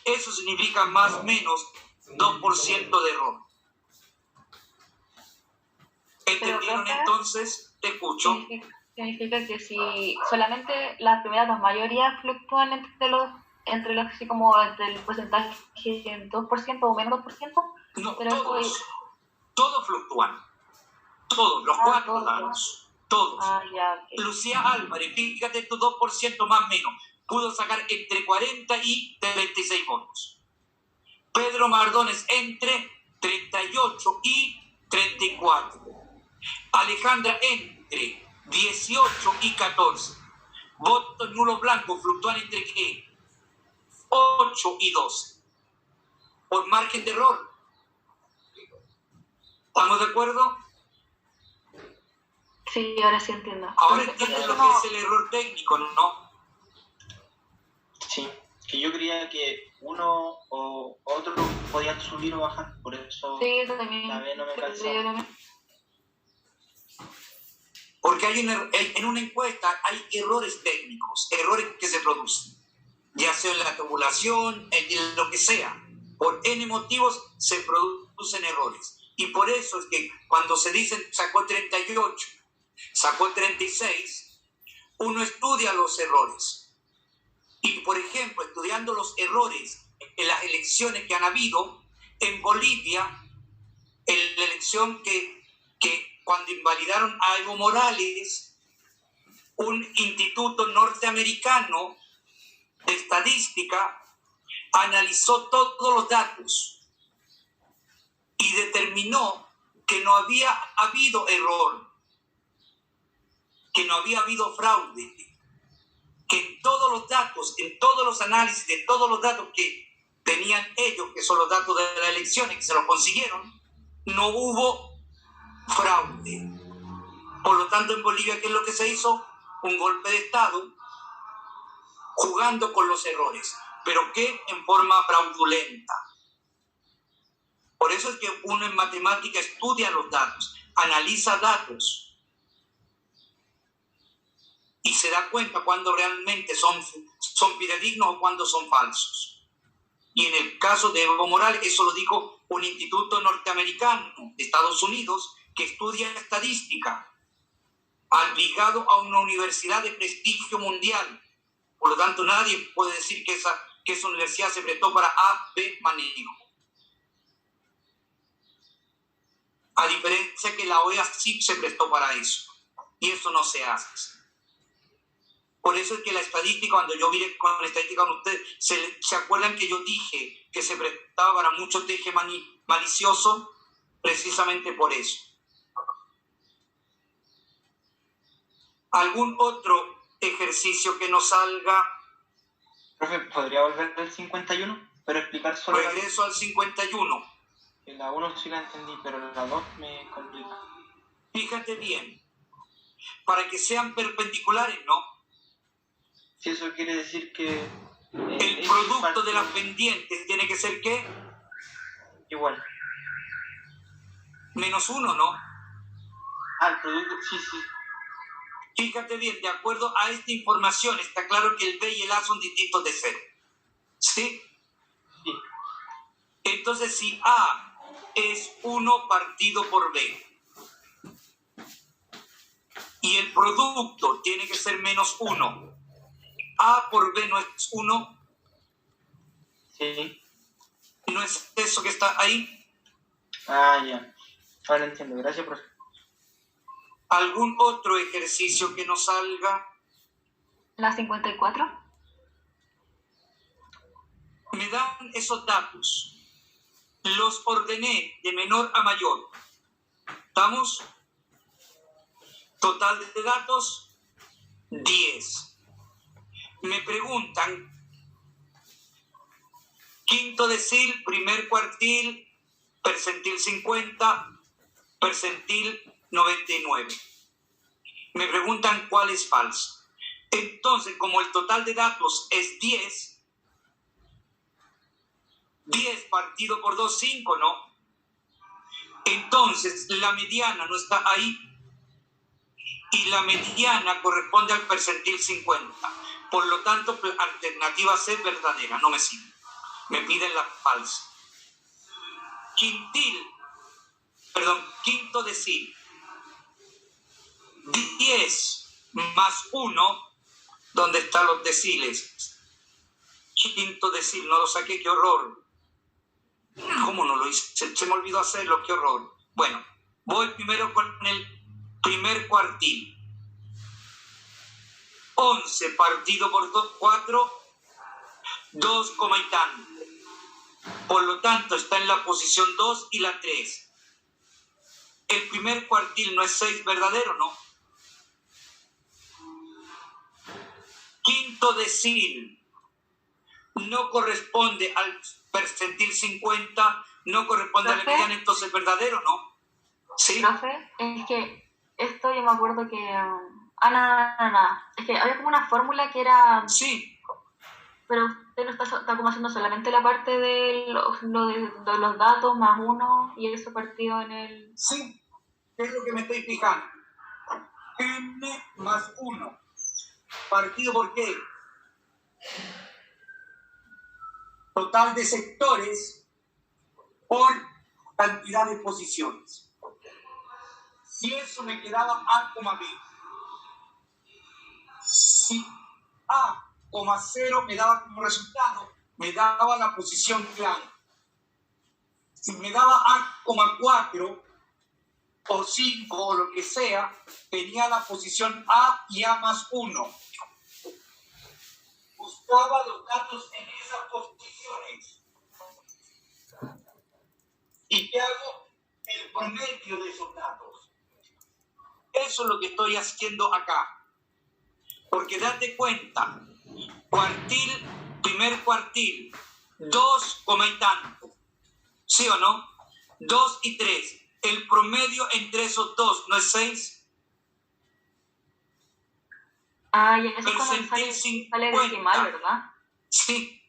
Speaker 1: Eso significa más o menos 2% de error. ¿Entendieron entonces? Te escucho.
Speaker 2: Significa que si solamente las primeras dos mayorías fluctúan entre los así como entre el porcentaje de 2% o menos 2%.
Speaker 1: No,
Speaker 2: pero
Speaker 1: todos fluctúan. Todos, los cuatro datos. Todos.
Speaker 2: Ya, okay.
Speaker 1: Lucía Álvarez, fíjate tu 2% más o menos, pudo sacar entre 40 y 36 votos. Pedro Mardones entre 38 y 34. Alejandra entre 18 y 14. Votos nulos blancos fluctúan entre ¿qué? 8 y 12. Por margen de error. ¿Estamos de acuerdo?
Speaker 2: Sí, ahora sí entiendo.
Speaker 1: Ahora entienden lo que es el error técnico, ¿no?
Speaker 3: Sí, que yo creía que uno o otro podían subir o bajar, por eso
Speaker 2: sí, eso también.
Speaker 3: no me cansaba.
Speaker 1: Porque en una encuesta hay errores técnicos, errores que se producen, ya sea en la tabulación, en lo que sea. Por N motivos se producen errores. Y por eso es que cuando se dicen sacó 38, sacó 36, uno estudia los errores. Y, por ejemplo, estudiando los errores en las elecciones que han habido, En Bolivia, en la elección que cuando invalidaron a Evo Morales, un instituto norteamericano de estadística analizó todos los datos y determinó que no había habido error, que no había habido fraude, que en todos los datos, en todos los análisis, de todos los datos que tenían ellos, que son los datos de las elecciones, que se los consiguieron, no hubo fraude. Por lo tanto, en Bolivia, ¿qué es lo que se hizo? Un golpe de Estado jugando con los errores, pero que en forma fraudulenta. Por eso es que uno en matemática estudia los datos, analiza datos y se da cuenta cuando realmente son fidedignos o cuando son falsos. Y en el caso de Evo Morales, eso lo dijo un instituto norteamericano de Estados Unidos que estudia estadística, ligado a una universidad de prestigio mundial. Por lo tanto, nadie puede decir que esa universidad se prestó para A, B, manejo. A diferencia que la OEA sí se prestó para eso. Y eso no se hace. Por eso es que la estadística, cuando yo vine con la estadística con ustedes, ¿se acuerdan que yo dije que se prestaba para mucho teje malicioso? Precisamente por eso. ¿Algún otro ejercicio que nos salga?
Speaker 3: Profe, ¿podría volver al 51? Pero explicar solo
Speaker 1: Regreso al 51.
Speaker 3: La 1 sí la entendí, pero la 2 me complica.
Speaker 1: Fíjate bien. Para que sean perpendiculares, ¿no?
Speaker 3: Si eso quiere decir que...
Speaker 1: el producto de las pendientes tiene que ser ¿qué?
Speaker 3: Igual.
Speaker 1: -1, ¿no?
Speaker 3: El producto, sí.
Speaker 1: Fíjate bien, de acuerdo a esta información, está claro que el B y el A son distintos de 0. ¿Sí?
Speaker 3: Sí.
Speaker 1: Entonces, si A es 1 partido por B y el producto tiene que ser -1, A por B no es 1.
Speaker 3: Sí.
Speaker 1: ¿No es eso que está ahí?
Speaker 3: Ya. Ahora entiendo. Gracias, profe.
Speaker 1: ¿Algún otro ejercicio que nos salga?
Speaker 2: La 54.
Speaker 1: Me dan esos datos. Los ordené de menor a mayor. ¿Estamos? Total de datos, 10. Me preguntan, quinto decil, primer cuartil, percentil 50, percentil 99. Me preguntan cuál es falso. Entonces, como el total de datos es 10, 10 partido por 2, 5, ¿no? Entonces, la mediana no está ahí y la mediana corresponde al percentil 50. Por lo tanto, alternativa C es verdadera, no me sirve. Me piden la falsa. Quinto decil. 10 más 1, ¿dónde están los deciles? Quinto decil, no lo saqué, qué horror. ¿Cómo no lo hice? Se me olvidó hacerlo, qué horror. Bueno, voy primero con el primer cuartil. 11 partido por 2, 4, 2, y tanto. Por lo tanto, está en la posición 2 y la 3. El primer cuartil no es 6 verdadero, ¿no? Quinto decil no corresponde al percentil 50, no corresponde a la mediana, entonces es verdadero, ¿no? ¿Sí?
Speaker 2: Profe, es que esto yo me acuerdo que... es que había como una fórmula que era...
Speaker 1: Sí.
Speaker 2: Pero usted no está como haciendo solamente la parte de los datos más 1 y eso partido en el...
Speaker 1: Sí, es lo que me estoy fijando. N más 1. ¿Partido por qué? Total de sectores por cantidad de posiciones. Si eso me quedaba A, B. Si A, 0 me daba como resultado, me daba la posición clave. Si me daba A,4 o 5 o lo que sea, tenía la posición A y A más 1. Buscaba los datos en esas posiciones. ¿Y qué hago? El promedio de esos datos. Eso es lo que estoy haciendo acá. Porque date cuenta, cuartil, primer cuartil, 2, y tanto. ¿Sí o no? 2 y 3. El promedio entre esos dos, ¿no es 6?
Speaker 2: Ah, y eso es cuando
Speaker 1: Percentil
Speaker 2: sale
Speaker 1: 50.
Speaker 2: decimal, ¿verdad?
Speaker 1: Sí.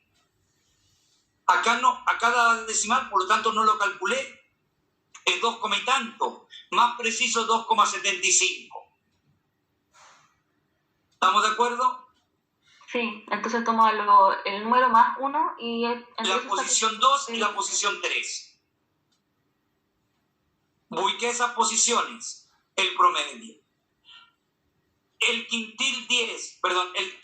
Speaker 1: Acá no, acá da decimal, por lo tanto no lo calculé. Es 2, y tanto. Más preciso, 2,75. ¿Estamos de acuerdo?
Speaker 2: Sí, entonces toma el número más 1 y...
Speaker 1: La posición 2 y la posición 3. Ubiqué esas posiciones, el promedio. El quintil 10, perdón, el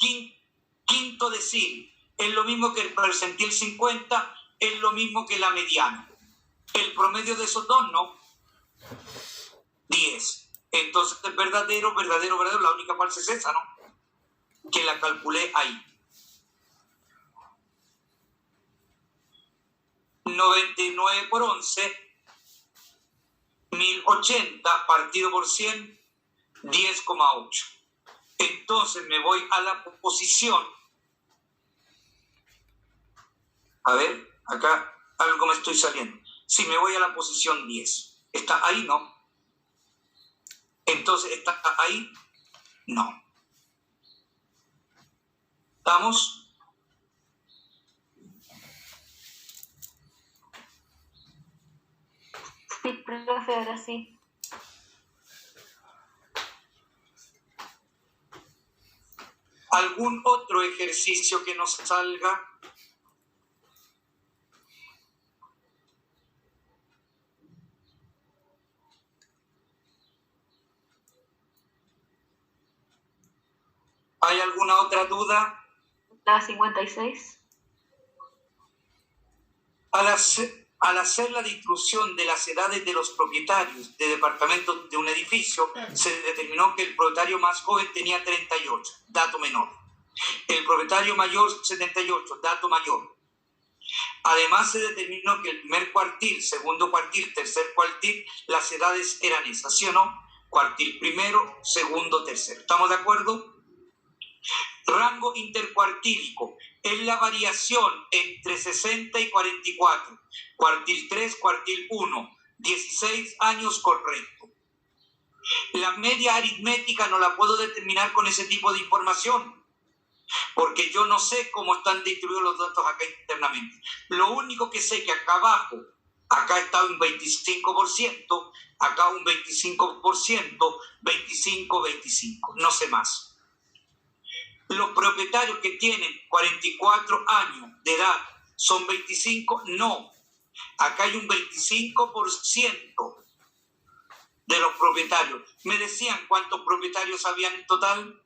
Speaker 1: quinto decil es lo mismo que el percentil 50, es lo mismo que la mediana. El promedio de esos dos, ¿no? 10. Entonces, verdadero, la única falsa es esa, ¿no? Que la calculé ahí. 99 por 11, 1080 partido por 100, 10,8. Entonces me voy a la posición. A ver, acá algo me estoy saliendo. Si me voy a la posición 10, ¿está ahí? No. Entonces, ¿está ahí? No. ¿Estamos?
Speaker 2: Sí, profe, ahora sí.
Speaker 1: ¿Algún otro ejercicio que nos salga? ¿Hay alguna otra duda?
Speaker 2: La 56.
Speaker 1: Al hacer la distribución de las edades de los propietarios de departamentos de un edificio, se determinó que el propietario más joven tenía 38, dato menor. El propietario mayor, 78, dato mayor. Además, se determinó que el primer cuartil, segundo cuartil, tercer cuartil, las edades eran esas, ¿sí o no? Cuartil primero, segundo, tercero. ¿Estamos de acuerdo? Rango intercuartílico es la variación entre 60 y 44. Cuartil 3, cuartil 1. 16 años correcto. La media aritmética no la puedo determinar con ese tipo de información, porque yo no sé cómo están distribuidos los datos acá internamente. Lo único que sé que acá abajo, acá está un 25%, acá un 25%, 25, 25, no sé más. Los propietarios que tienen 44 años de edad son 25, no. Acá hay un 25% de los propietarios. ¿Me decían cuántos propietarios habían en total?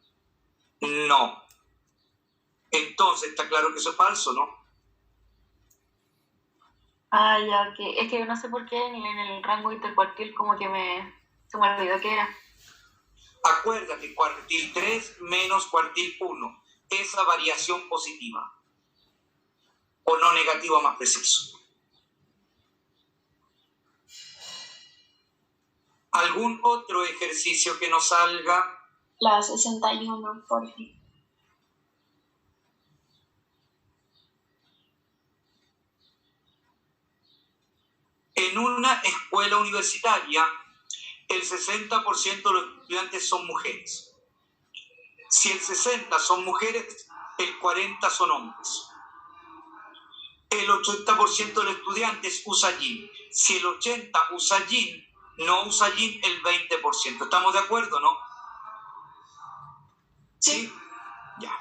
Speaker 1: No. Entonces, está claro que eso es falso, ¿no?
Speaker 2: Ah, ya, que es que no sé por qué en el rango intercuartil como que se me olvidó que era.
Speaker 1: Acuérdate, cuartil 3 menos cuartil 1. Esa variación positiva. O no negativa, más preciso. ¿Algún otro ejercicio que nos salga?
Speaker 5: La 61, por fin.
Speaker 1: En una escuela universitaria, el 60% de los estudiantes son mujeres. Si el 60% son mujeres, el 40% son hombres. El 80% de los estudiantes usa jean. Si el 80% usa jean, no usa jean el 20%. ¿Estamos de acuerdo, no? ¿Sí? Ya.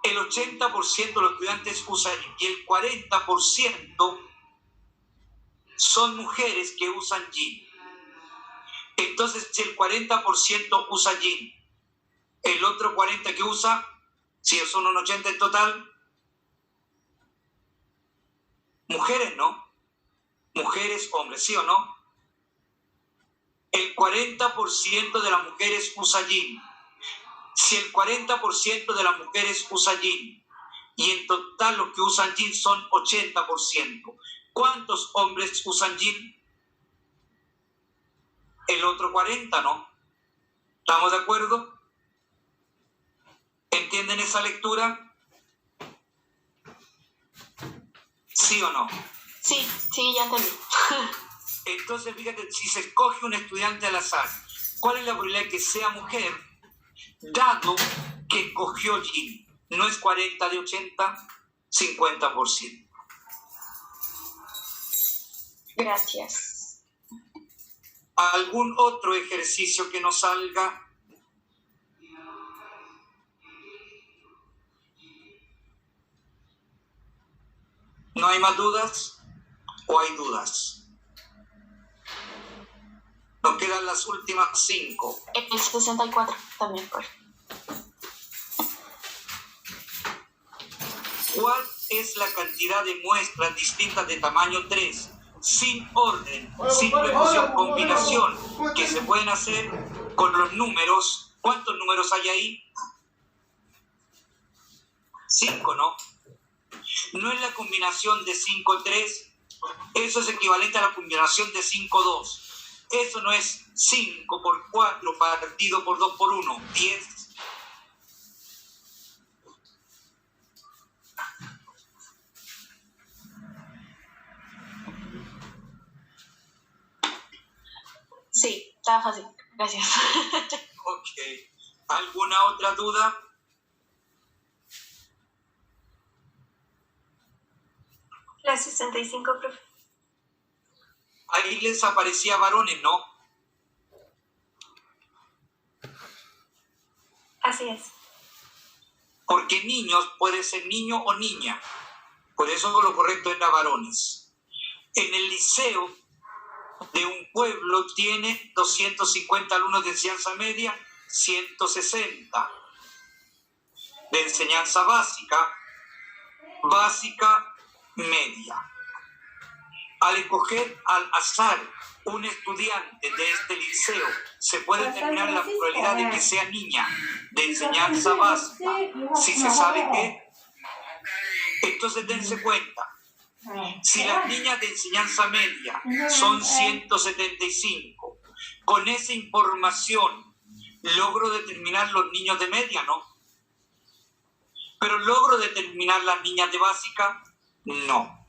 Speaker 1: El 80% de los estudiantes usa jean y el 40% son mujeres que usan jean. Entonces, si el 40% usa jean, El otro 40 que usa, si son un 80 en total, mujeres, ¿no? Mujeres, hombres, ¿sí o no? El 40% de las mujeres usa jean. Si el 40% de las mujeres usa jean y en total los que usan jean son 80%, ¿cuántos hombres usan jean? El otro 40%, ¿no? ¿Estamos de acuerdo? ¿Entienden esa lectura? ¿Sí o no?
Speaker 5: Sí, ya entendí.
Speaker 1: Entonces, fíjate, si se escoge un estudiante al azar, ¿cuál es la probabilidad de que sea mujer, dado que escogió jean? No es 40 de 80, 50%.
Speaker 5: Gracias.
Speaker 1: ¿Algún otro ejercicio que nos salga? ¿No hay más dudas? ¿O hay dudas? Nos quedan las últimas 5.
Speaker 5: El 64 también, por favor.
Speaker 1: ¿Cuál es la cantidad de muestras distintas de tamaño 3, sin orden, simple fusión, combinación, que se pueden hacer con los números? ¿Cuántos números hay ahí? 5, ¿no? ¿No es la combinación de 5-3? Eso es equivalente a la combinación de 5-2. Eso no es 5 por 4 partido por 2 por 1, 10.
Speaker 5: Sí, estaba fácil. Gracias.
Speaker 1: Ok. ¿Alguna otra duda?
Speaker 7: La 65, profe.
Speaker 1: Ahí les aparecía varones, ¿no?
Speaker 7: Así es.
Speaker 1: Porque niños puede ser niño o niña. Por eso lo correcto era varones. En el liceo de un pueblo tiene 250 alumnos de enseñanza media, 160 de enseñanza básica, media. Al escoger al azar un estudiante de este liceo, se puede determinar la probabilidad de que sea niña de enseñanza básica, si se sabe que. Entonces dense cuenta, si las niñas de enseñanza media son 175, con esa información logro determinar los niños de media, ¿no? Pero logro determinar las niñas de básica, no.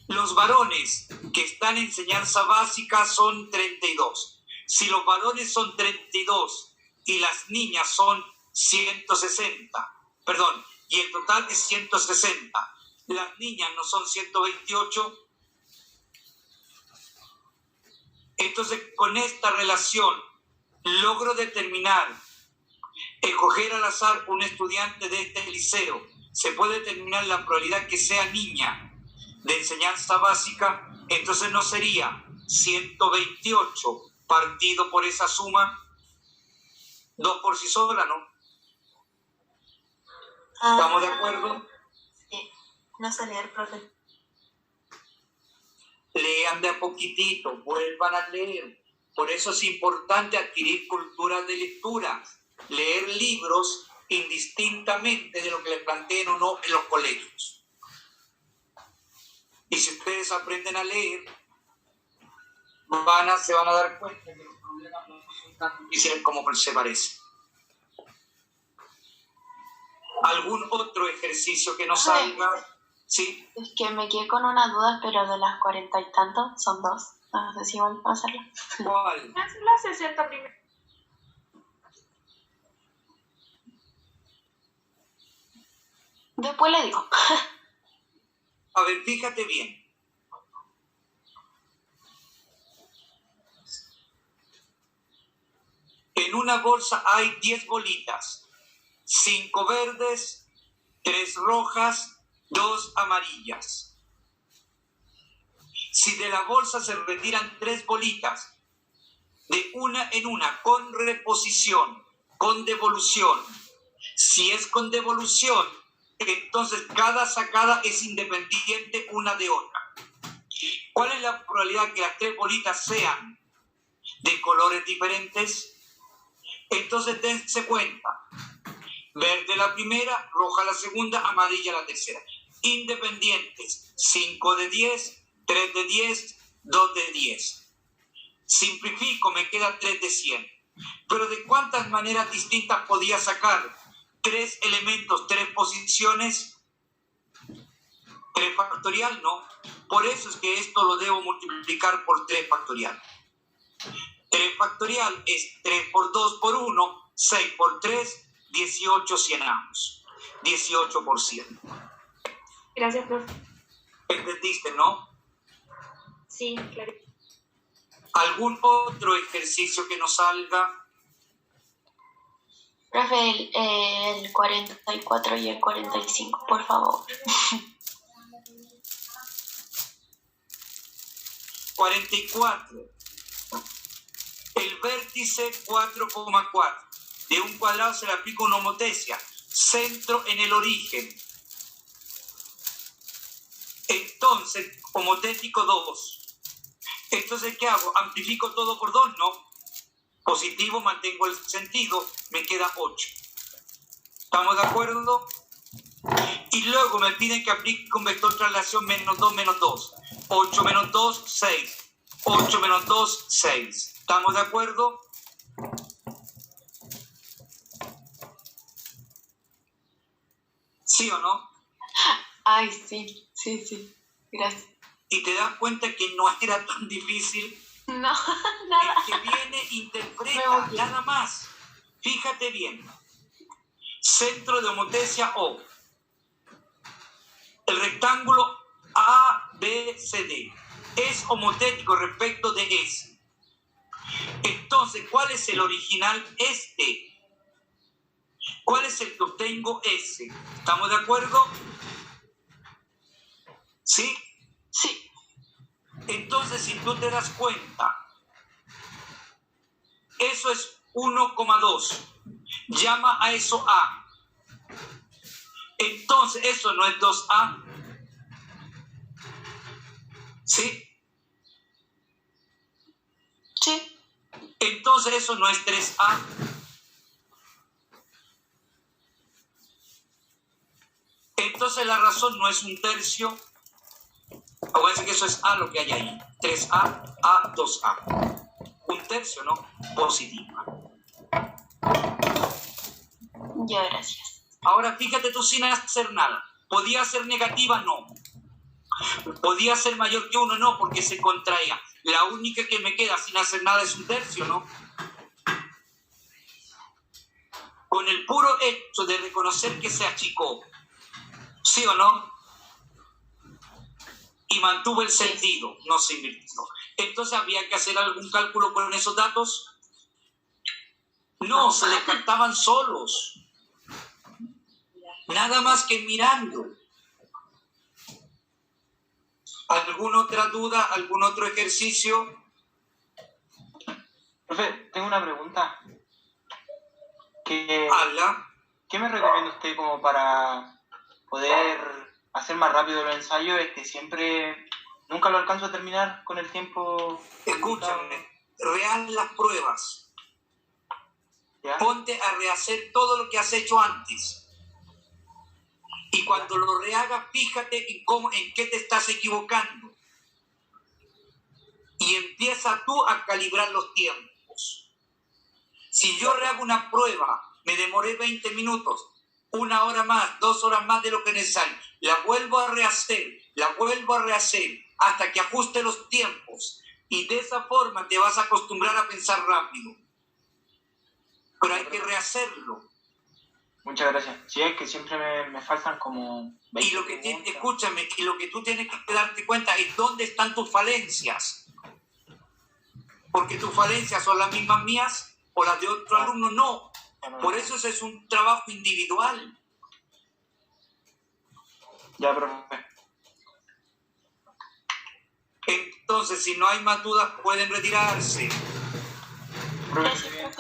Speaker 1: Los varones que están en enseñanza básica son 32. Si los varones son 32 y las niñas son 160, perdón, y el total es 160, las niñas no son 128, entonces con esta relación logro determinar, escoger al azar un estudiante de este liceo, se puede determinar la probabilidad que sea niña de enseñanza básica, entonces no sería 128 partido por esa suma, 2 por sí sola, ¿no? ¿Estamos de acuerdo?
Speaker 7: Sí, no sé leer, profe.
Speaker 1: Lean de a poquitito, vuelvan a leer. Por eso es importante adquirir cultura de lectura, leer libros indistintamente de lo que les planteen o no en los colegios. Y si ustedes aprenden a leer, se van a dar cuenta que los problemas no son tan difíciles como se parece. ¿Algún otro ejercicio que nos salga? ¿Sí?
Speaker 5: Es que me quedé con una duda, pero de las 40 y tantos son 2. No sé si igual puedo hacerlo.
Speaker 1: ¿Cuál?
Speaker 2: La 60 primero.
Speaker 5: Después le digo.
Speaker 1: A ver, fíjate bien. En una bolsa hay 10 bolitas, 5 verdes, 3 rojas, 2 amarillas. Si de la bolsa se retiran 3 bolitas, de una en una, con reposición, con devolución. Si es con devolución, entonces cada sacada es independiente una de otra. ¿Cuál es la probabilidad que las tres bolitas sean de colores diferentes? Entonces dense cuenta. Verde la primera, roja la segunda, amarilla la tercera. Independientes. 5 de 10, 3 de 10, 2 de 10. Simplifico, me queda 3 de 100. Pero ¿de cuántas maneras distintas podía sacar 3 elementos, 3 posiciones? 3 factorial, ¿no? Por eso es que esto lo debo multiplicar por 3 factorial. 3 factorial es 3 por 2 por 1, 6 por 3, 18 cienavos. 18 por 100.
Speaker 2: Gracias, profe.
Speaker 1: ¿Entendiste, no?
Speaker 2: Sí, claro.
Speaker 1: ¿Algún otro ejercicio que nos salga?
Speaker 5: Profe, el 44 y el 45, por favor.
Speaker 1: 44. El vértice 4,4. De un cuadrado se le aplica una homotesia. Centro en el origen. Entonces, homotético 2. Entonces, ¿qué hago? Amplifico todo por 2, ¿no? Positivo, mantengo el sentido, me queda 8. ¿Estamos de acuerdo? Y luego me piden que aplique un vector traslación menos 2, menos 2. 8 menos 2, 6. 8 menos 2, 6. ¿Estamos de acuerdo? ¿Sí o no?
Speaker 5: Ay, sí. Gracias.
Speaker 1: Y te das cuenta que no era tan difícil.
Speaker 5: No, nada.
Speaker 1: El que viene interpreta, nada más. Fíjate bien. Centro de homotesia O. El rectángulo ABCD es homotético respecto de S. Entonces, ¿cuál es el original? Este. ¿Cuál es el que obtengo? S. ¿Estamos de acuerdo? ¿Sí?
Speaker 5: Sí.
Speaker 1: Entonces, si tú te das cuenta, eso es 1,2. Llama a eso A. Entonces, eso no es 2A. ¿Sí?
Speaker 5: Sí.
Speaker 1: Entonces, eso no es 3A. Entonces, la razón no es un tercio. Acuérdense que eso es A lo que hay ahí. 3A, A, 2A. Un tercio, ¿no? Positiva.
Speaker 5: Ya, gracias.
Speaker 1: Ahora fíjate tú sin hacer nada. ¿Podía ser negativa? No. ¿Podía ser mayor que 1? No, porque se contraía. La única que me queda sin hacer nada es un tercio, ¿no? Con el puro hecho de reconocer que se achicó. ¿Sí o no? Y mantuvo el sentido, no se invirtió. Entonces, ¿había que hacer algún cálculo con esos datos? No, se descartaban solos. Nada más que mirando. ¿Alguna otra duda? ¿Algún otro ejercicio?
Speaker 3: Profe, tengo una pregunta.
Speaker 1: Habla.
Speaker 3: ¿Qué me recomienda usted como para poder hacer más rápido los ensayos? Es que siempre, nunca lo alcanzo a terminar con el tiempo.
Speaker 1: Escúchame, rehaz las pruebas.
Speaker 3: ¿Ya?
Speaker 1: Ponte a rehacer todo lo que has hecho antes. Y cuando lo rehagas, fíjate en qué te estás equivocando. Y empieza tú a calibrar los tiempos. Si yo rehago una prueba, me demoré 20 minutos, 1 hora más, 2 horas más de lo que es necesario, la vuelvo a rehacer, hasta que ajuste los tiempos. Y de esa forma te vas a acostumbrar a pensar rápido. Pero hay que rehacerlo.
Speaker 3: Muchas gracias. Sí, es que siempre me faltan como 20
Speaker 1: Y lo que
Speaker 3: preguntas.
Speaker 1: escúchame, y lo que tú tienes que darte cuenta es dónde están tus falencias. Porque tus falencias son las mismas mías o las de otro alumno, no. Por eso ese es un trabajo individual.
Speaker 3: Ya, profe.
Speaker 1: Entonces, si no hay más dudas, pueden retirarse.
Speaker 3: Profe,
Speaker 5: Gracias, profe.